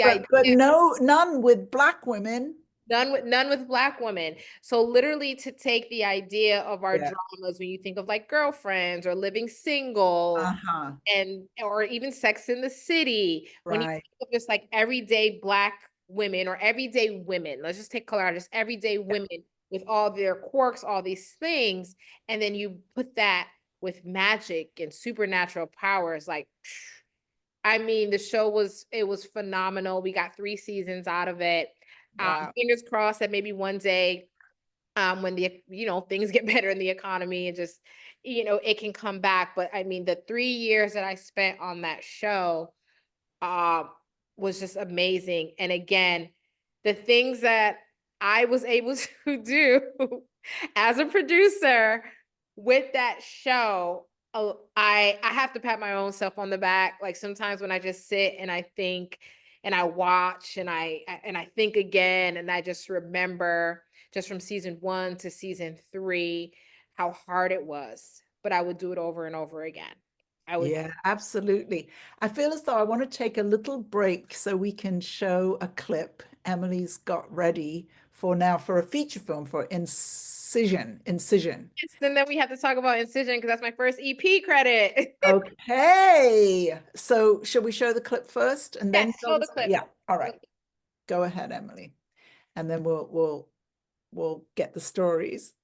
idea But no, none with black women. none with Black women. So literally to take the idea of our Yeah. dramas when you think of like Girlfriends or Living Single Uh-huh. and or even Sex in the City, when you Right. think of just like everyday Black women or everyday women, let's just take color out, just everyday women with all their quirks, all these things, and then you put that with magic and supernatural powers. Like, I mean, the show was phenomenal. We got 3 seasons out of it. Wow. Fingers crossed that maybe one day, when the, things get better in the economy and just, it can come back. But I mean, the 3 years that I spent on that show, uh, was just amazing. And again, the things that I was able to do as a producer with that show, I have to pat my own self on the back. Like sometimes when I just sit and I think and I watch and I think again, and I just remember just from season 1 to season 3 how hard it was, but I would do it over and over again. I would. Yeah, absolutely. I feel as though I want to take a little break so we can show a clip Emily's got ready for now for a feature film for Incision. Incision. And then we have to talk about Incision because that's my first EP credit. Okay. So shall we show the clip first and then Yes, show the clip. yeah, all right. Go ahead, Emily. And then we'll get the stories.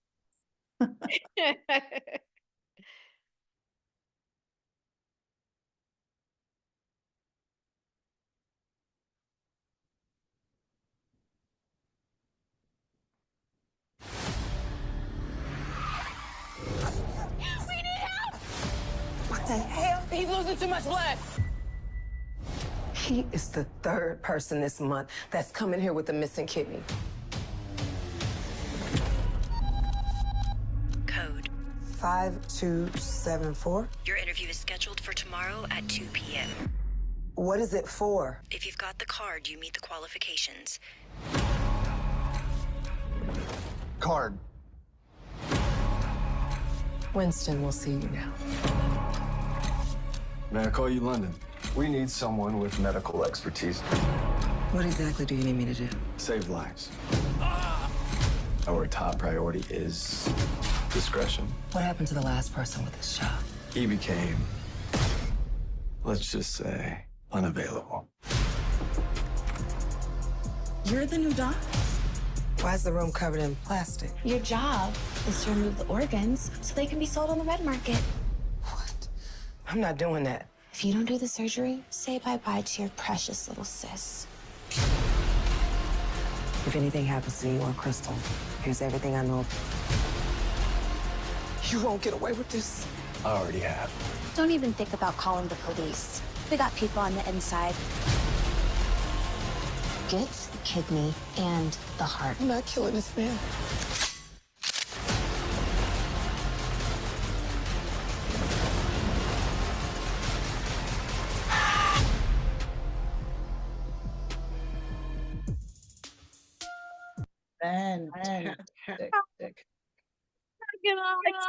What the hell? He's losing too much blood. He is the 3rd person this month that's coming here with a missing kidney. Code. 5274. Your interview is scheduled for tomorrow at 2 p.m. What is it for? If you've got the card, you meet the qualifications. Card. Winston will see you now. May I call you London? We need someone with medical expertise. What exactly do you need me to do? Save lives. Our top priority is discretion. What happened to the last person with this job? He became, let's just say, unavailable. You're the new doc? Why is the room covered in plastic? Your job is to remove the organs so they can be sold on the red market. What? I'm not doing that. If you don't do the surgery, say bye-bye to your precious little sis. If anything happens to you or Crystal, here's everything I know. You won't get away with this. I already have. Don't even think about calling the police. We got people on the inside. Get the kidney and the heart. I'm not killing this man. Fantastic.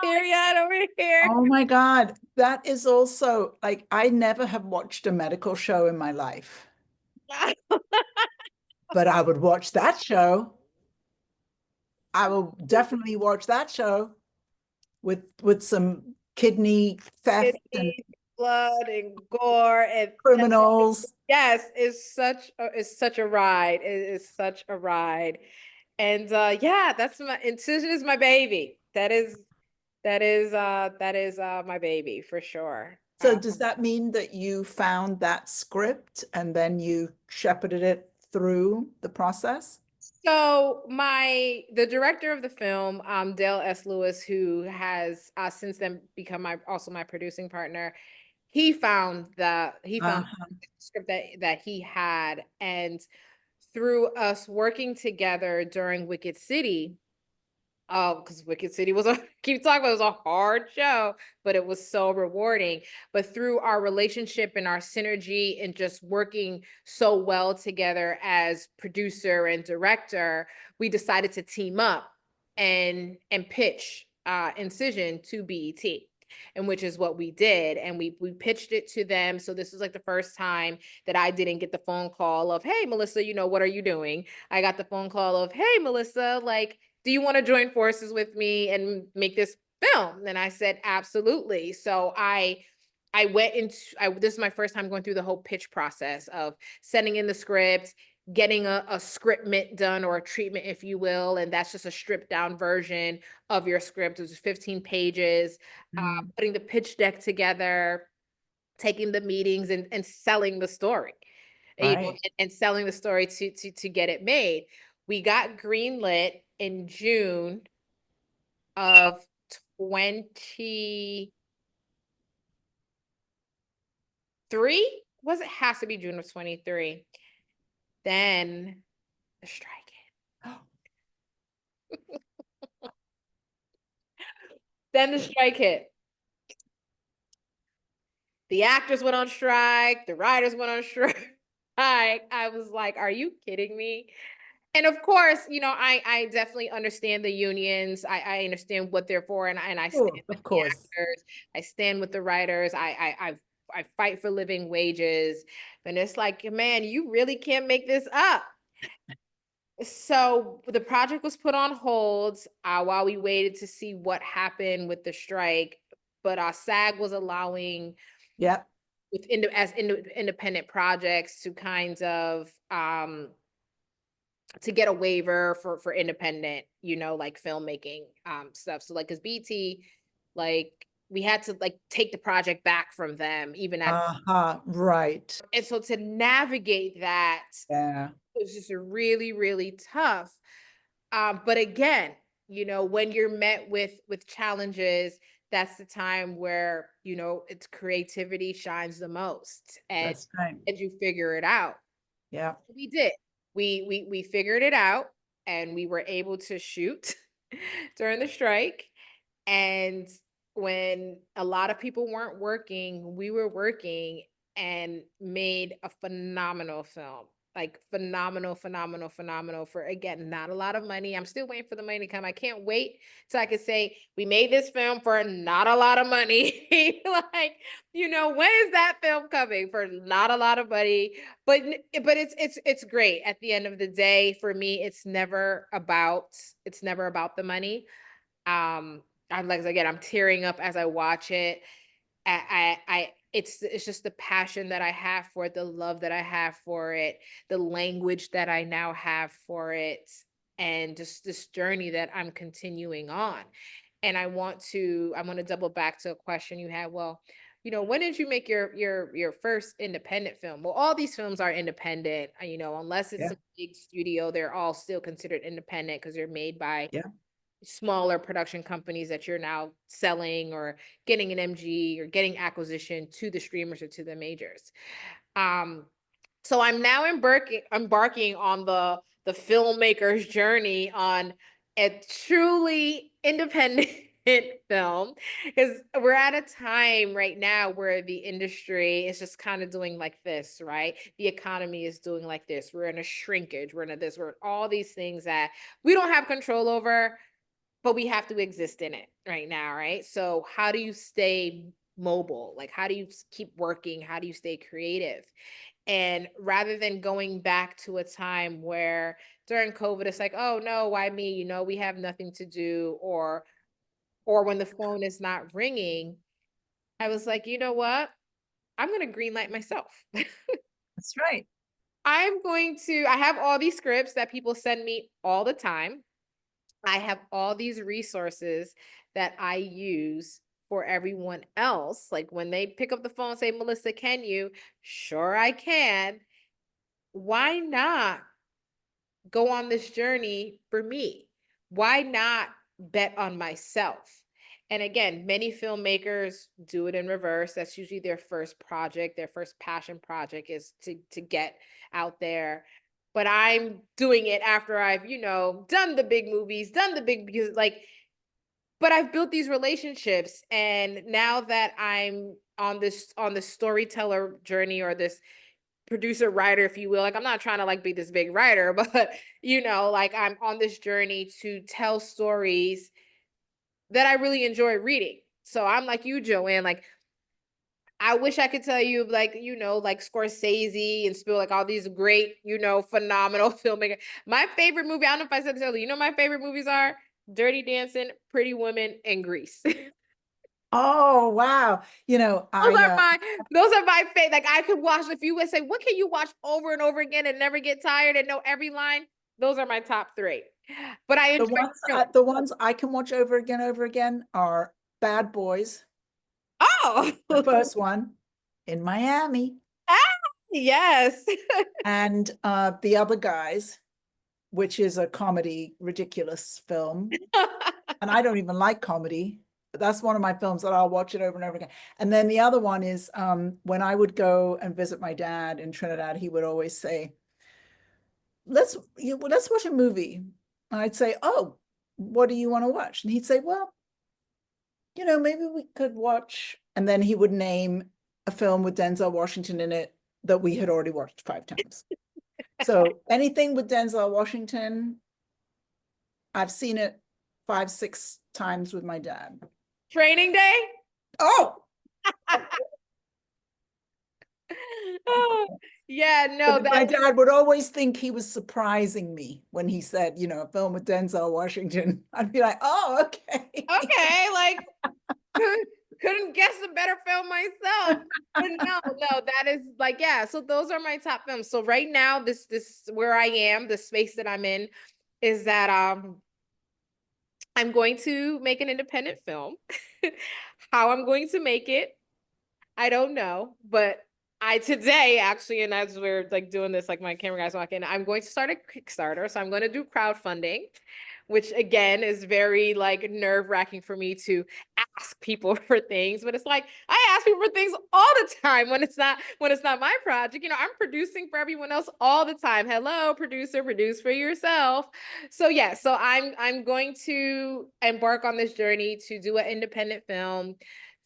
Teary-eyed over here. Oh my God. That is also like, I never have watched a medical show in my life, but I would watch that show. I will definitely watch that show with some kidney theft and Kidney, blood and gore and criminals. yes, it's such a ride. It is such a ride. And yeah, that's my Incision is my baby. That is my baby for sure. So does that mean that you found that script and then you shepherded it through the process? So the director of the film, Dale S. Lewis, who has since then become also my producing partner, he found the script that he had, and through us working together during Wicked City, because Wicked City was keep talking about, it was a hard show, but it was so rewarding. But through our relationship and our synergy and just working so well together as producer and director, we decided to team up and pitch Incision to BET. And which is what we did. And we pitched it to them. So this was like the first time that I didn't get the phone call of, hey, Melissa, what are you doing? I got the phone call of, hey, Melissa, like, do you want to join forces with me and make this film? And I said, absolutely. So I went into, this is my first time going through the whole pitch process of sending in the script, getting a scriptment done, or a treatment, if you will. And that's just a stripped down version of your script. It was 15 pages, putting the pitch deck together, taking the meetings, and selling the story, Right. and selling the story to get it made. We got greenlit in June of 23. Was it has to be June of 23. Then the strike hit. Then the strike hit. The actors went on strike, the writers went on strike. I was like, are you kidding me? And of course, I definitely understand the unions. I understand what they're for, and I stand Oh, with of the course. actors. I stand with the writers. I fight for living wages. And it's like, man, you really can't make this up. So the project was put on hold while we waited to see what happened with the strike. But SAG was allowing Yep. with independent projects to kind of to get a waiver for independent, like filmmaking stuff. So like, cause BT, like, we had to like take the project back from them even at, Right. and so to navigate that, Yeah. it was just a really, really tough. But again, when you're met with challenges, that's the time where, it's creativity shines the most, That's right. and you figure it out. Yeah. We did. We figured it out, and we were able to shoot during the strike. And when a lot of people weren't working, we were working, and made a phenomenal film. Like, phenomenal, phenomenal, phenomenal, for, again, not a lot of money. I'm still waiting for the money to come. I can't wait till I can say we made this film for not a lot of money. Like, when is that film coming for not a lot of money? But it's great. At the end of the day, for me, it's never about the money. I'm like, again, I'm tearing up as I watch it. It's just the passion that I have for it, the love that I have for it, the language that I now have for it, and just this journey that I'm continuing on. And I'm going to double back to a question you had. Well, when did you make your first independent film? Well, all these films are independent, unless it's Yeah. a big studio, they're all still considered independent because they're made by Yeah. smaller production companies that you're now selling, or getting an MG, or getting acquisition to the streamers or to the majors. So I'm now embarking on the filmmaker's journey on a truly independent film, because we're at a time right now where the industry is just kind of doing like this, right? The economy is doing like this. We're in a shrinkage. We're in we're all these things that we don't have control over, but we have to exist in it right now, right? So how do you stay mobile? Like, how do you keep working? How do you stay creative? And rather than going back to a time where during COVID, it's like, oh no, why me? We have nothing to do, or when the phone is not ringing, I was like, you know what? I'm going to greenlight myself. That's right. I have all these scripts that people send me all the time. I have all these resources that I use for everyone else. Like, when they pick up the phone and say, Melissa, can you? Sure, I can. Why not go on this journey for me? Why not bet on myself? And again, many filmmakers do it in reverse. That's usually their first project, their first passion project, is to get out there. But I'm doing it after I've, done the big movies, done the big, like, but I've built these relationships. And now that I'm on the storyteller journey, or this producer writer, if you will, like, I'm not trying to like be this big writer, but like, I'm on this journey to tell stories that I really enjoy reading. So I'm like you, Joanne, like, I wish I could tell you, like, like Scorsese and Spiel, like all these great, phenomenal filmmakers. My favorite movie, I don't know if I said this earlier, my favorite movies are Dirty Dancing, Pretty Woman, and Grease. Oh, wow. You know, Those are my favorite. Like I could watch, if you would say, what can you watch over and over again and never get tired and know every line? Those are my top three. But I enjoy the ones I can watch over again are Bad Boys. Oh, The first one in Miami. yes. And The Other Guys, which is a comedy, ridiculous film. And I don't even like comedy. But that's one of my films that I'll watch it over and over again. And then the other one is when I would go and visit my dad in Trinidad, he would always say, let's watch a movie. And I'd say, oh, what do you want to watch? And he'd say, well, maybe we could watch. And then he would name a film with Denzel Washington in it that we had already watched 5 times. So anything with Denzel Washington, I've seen it 5, 6 times with my dad. Training Day? Oh, Oh, yeah, no, my dad would always think he was surprising me when he said, a film with Denzel Washington. I'd be like, oh, okay. Okay, like couldn't guess a better film myself. But no, that is like, yeah. So those are my top films. So right now, this where I am, the space that I'm in is that I'm going to make an independent film. How I'm going to make it, I don't know, but today actually, and as we're like doing this, like my camera guys walk in, I'm going to start a Kickstarter. So I'm going to do crowdfunding, which again is very like nerve-wracking for me to ask people for things. But it's like I ask people for things all the time when it's not my project. I'm producing for everyone else all the time. Hello, producer, produce for yourself. So yeah, so I'm going to embark on this journey to do an independent film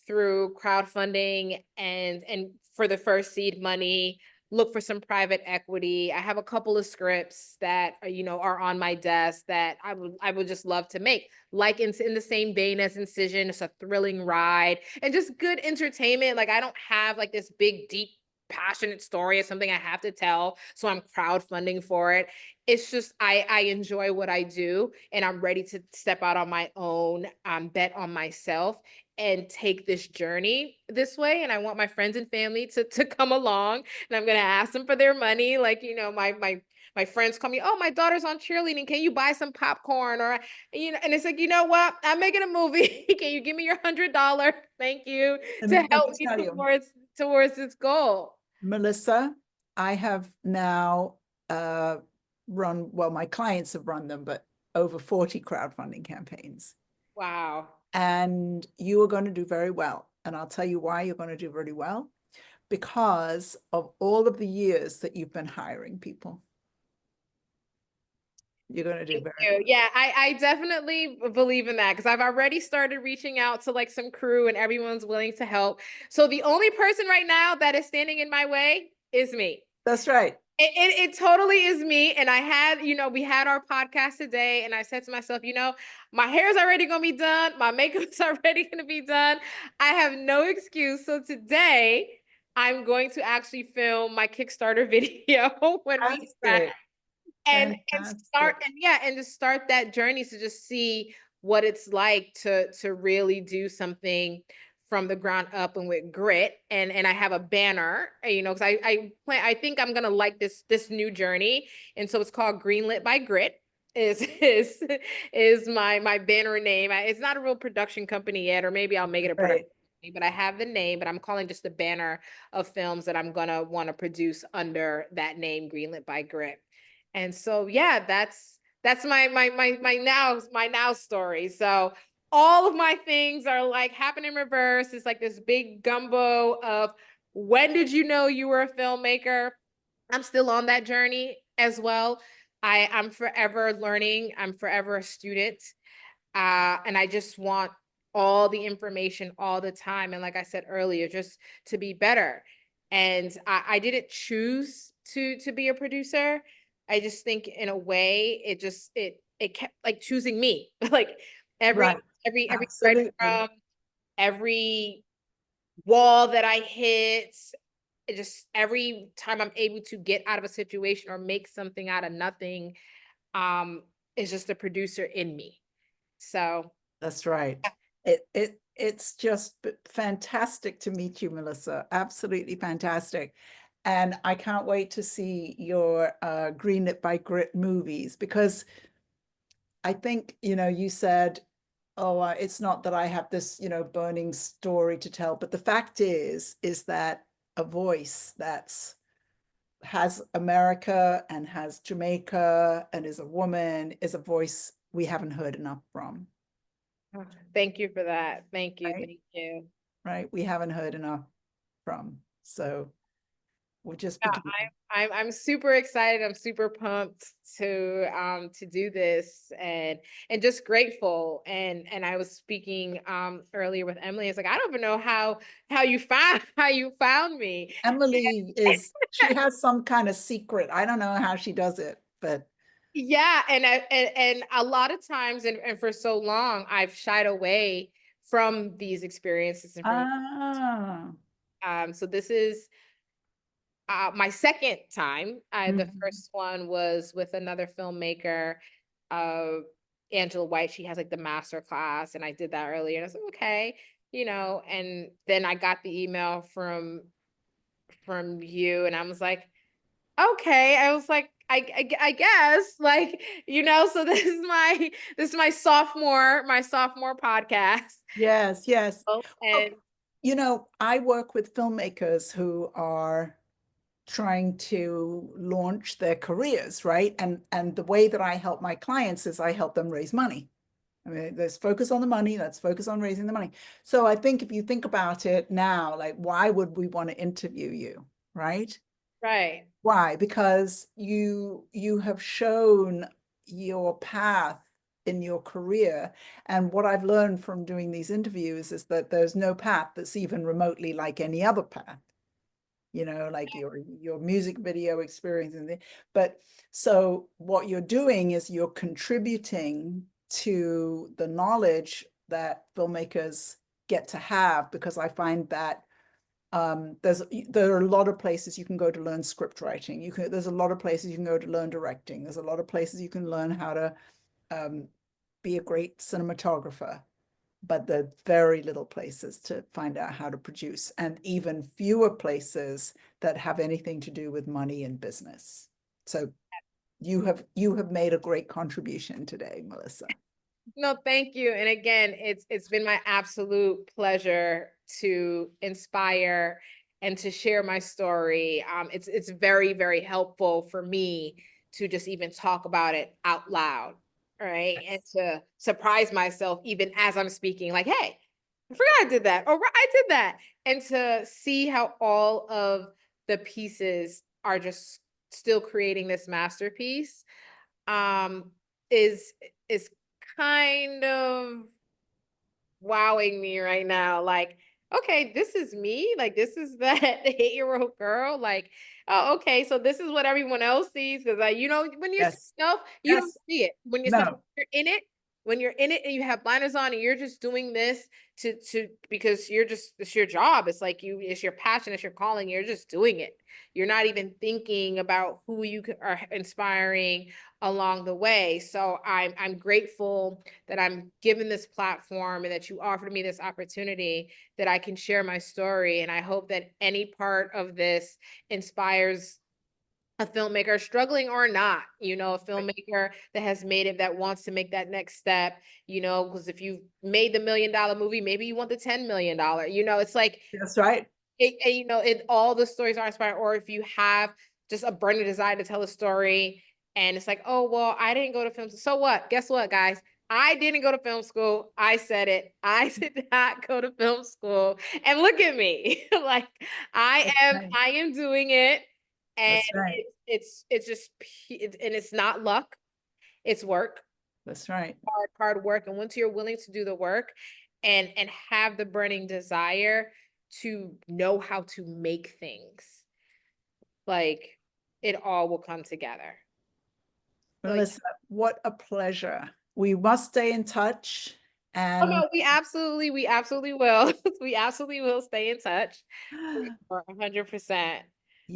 through crowdfunding and for the first seed money, look for some private equity. I have a couple of scripts that are on my desk that I would just love to make, like in the same vein as Incision. It's a thrilling ride and just good entertainment. Like I don't have like this big, deep, passionate story or something I have to tell, so I'm crowdfunding for it. It's just I enjoy what I do, and I'm ready to step out on my own, bet on myself, and take this journey this way. And I want my friends and family to come along, and I'm gonna ask them for their money. Like my friends call me, oh, my daughter's on cheerleading, can you buy some popcorn? Or and it's like, you know what, I'm making a movie. Can you give me your $100? Thank you, to help me towards this goal. Melissa, I have now run, well, my clients have run them, but over 40 crowdfunding campaigns. Wow. And you are going to do very well. And I'll tell you why you're going to do really well. Because of all of the years that you've been hiring people. You're going to do very well. Yeah, I definitely believe in that, because I've already started reaching out to like some crew and everyone's willing to help. So the only person right now that is standing in my way is me. That's right. It totally is me. And I had, we had our podcast today, and I said to myself, my hair's already going to be done. My makeup's already going to be done. I have no excuse. So today I'm going to actually film my Kickstarter video when we start. And start and just start that journey to just see what it's like to really do something from the ground up and with grit. And I have a banner, because I think I'm gonna like this new journey. And so it's called Greenlit by Grit is my banner name. It's not a real production company yet, or maybe I'll make it a production company, but I have the name, but I'm calling just the banner of films that I'm gonna want to produce under that name, Greenlit by Grit. And so, yeah, that's my now story. So all of my things are like happen in reverse. It's like this big gumbo of, when did you know you were a filmmaker? I'm still on that journey as well. I'm forever learning. I'm forever a student. And I just want all the information all the time. And like I said earlier, just to be better. And I didn't choose to be a producer. I just think in a way it kept like choosing me. Like every credit from, every wall that I hit, it just every time I'm able to get out of a situation or make something out of nothing, is just the producer in me. So that's right. it's just fantastic to meet you, Melissa. Absolutely fantastic. And I can't wait to see your Greenlit by Grit movies, because I think, you said, oh, it's not that I have this, burning story to tell, but the fact is that a voice that's has America and has Jamaica and is a woman is a voice we haven't heard enough from, Oh, thank you for that. Thank you. right? Thank you. Right? We haven't heard enough from. So we're just Yeah, beginning. I'm super excited. I'm super pumped to do this and just grateful. And I was speaking earlier with Emily. It's like I don't even know how you found how you found me. Emily she has some kind of secret. I don't know how she does it, but Yeah, and a lot of times and for so long I've shied away from these experiences and from ah, so this is my second time. The mhm. first one was with another filmmaker, uh, Angela White. She has like the master class, and I did that earlier. And I was like, okay, and then I got the email from you, and I was like, okay. I was like, I guess, like, so this is my sophomore podcast. Yes, yes. Oh, Well, and I work with filmmakers who are trying to launch their careers, right? And the way that I help my clients is I help them raise money. I mean, let's focus on the money, let's focus on raising the money. So I think if you think about it now, like, why would we want to interview you, right? right. Why? Because you have shown your path in your career. And what I've learned from doing these interviews is that there's no path that's even remotely like any other path, like your music video experience. But so what you're doing is you're contributing to the knowledge that filmmakers get to have, because I find that there are a lot of places you can go to learn script writing. There's a lot of places you can go to learn directing. There's a lot of places you can learn how to be a great cinematographer, but there are very little places to find out how to produce, and even fewer places that have anything to do with money and business. So you have made a great contribution today, Melissa. No, thank you. And again, it's been my absolute pleasure to inspire and to share my story. It's very, very helpful for me to just even talk about it out loud, right? And to surprise myself even as I'm speaking, like, hey, I forgot I did that, or I did that. And to see how all of the pieces are just still creating this masterpiece um is is kind of wowing me right now. Like, okay, this is me. Like, this is that 8-year-old girl. Like, oh, okay, so this is what everyone else sees. Because, when you're Yes. self, you don't Yes. see it. When No. you're in it, when you're in it and you have blinders on and you're just doing this because it's your job. It's like it's your passion, it's your calling. You're just doing it. You're not even thinking about who you are inspiring along the way. So I'm grateful that I'm given this platform and that you offered me this opportunity that I can share my story. And I hope that any part of this inspires a filmmaker, struggling or not, a filmmaker that has made it, that wants to make that next step, because if you made the $1 million movie, maybe you want the $10 million, it's like, That's right. all the stories are inspired. Or if you have just a burning desire to tell a story and it's like, oh, well, I didn't go to film school. So what? Guess what, guys? I didn't go to film school. I said it. I did not go to film school. And look at me. Like Right. I am doing it. And That's right. it's just, and it's not luck. It's work, That's right. hard work. And once you're willing to do the work and have the burning desire to know how to make things, like, it all will come together. So, Melissa, what a pleasure. We must stay in touch. oh And no, we absolutely will. We absolutely will stay in touch for 100%. So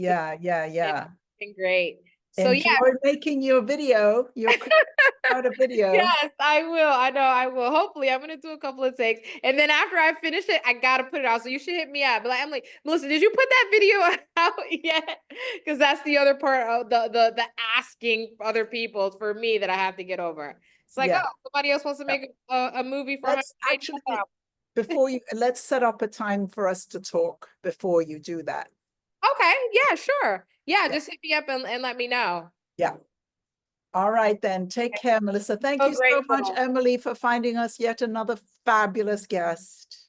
yeah. it's been great. So yeah, Enjoy making your video, your Kickstarter video. yes, I will. I know I will. Hopefully, I'm gonna do a couple of takes, and then after I finish it, I gotta put it out. So you should hit me up. But like, I'm like, Melissa, did you put that video out yet? Because that's the other part of the asking other people for me that I have to get over. It's like, Yeah. oh, somebody else wants to make a movie for Let's actually, let's set up a time for us to talk before you do that. Okay, yeah, sure. Yeah, Yeah. just hit me up and let me know. Yeah. All right, then. Take care, Melissa. Thank So you so much, grateful. Emily, for finding us yet another fabulous guest.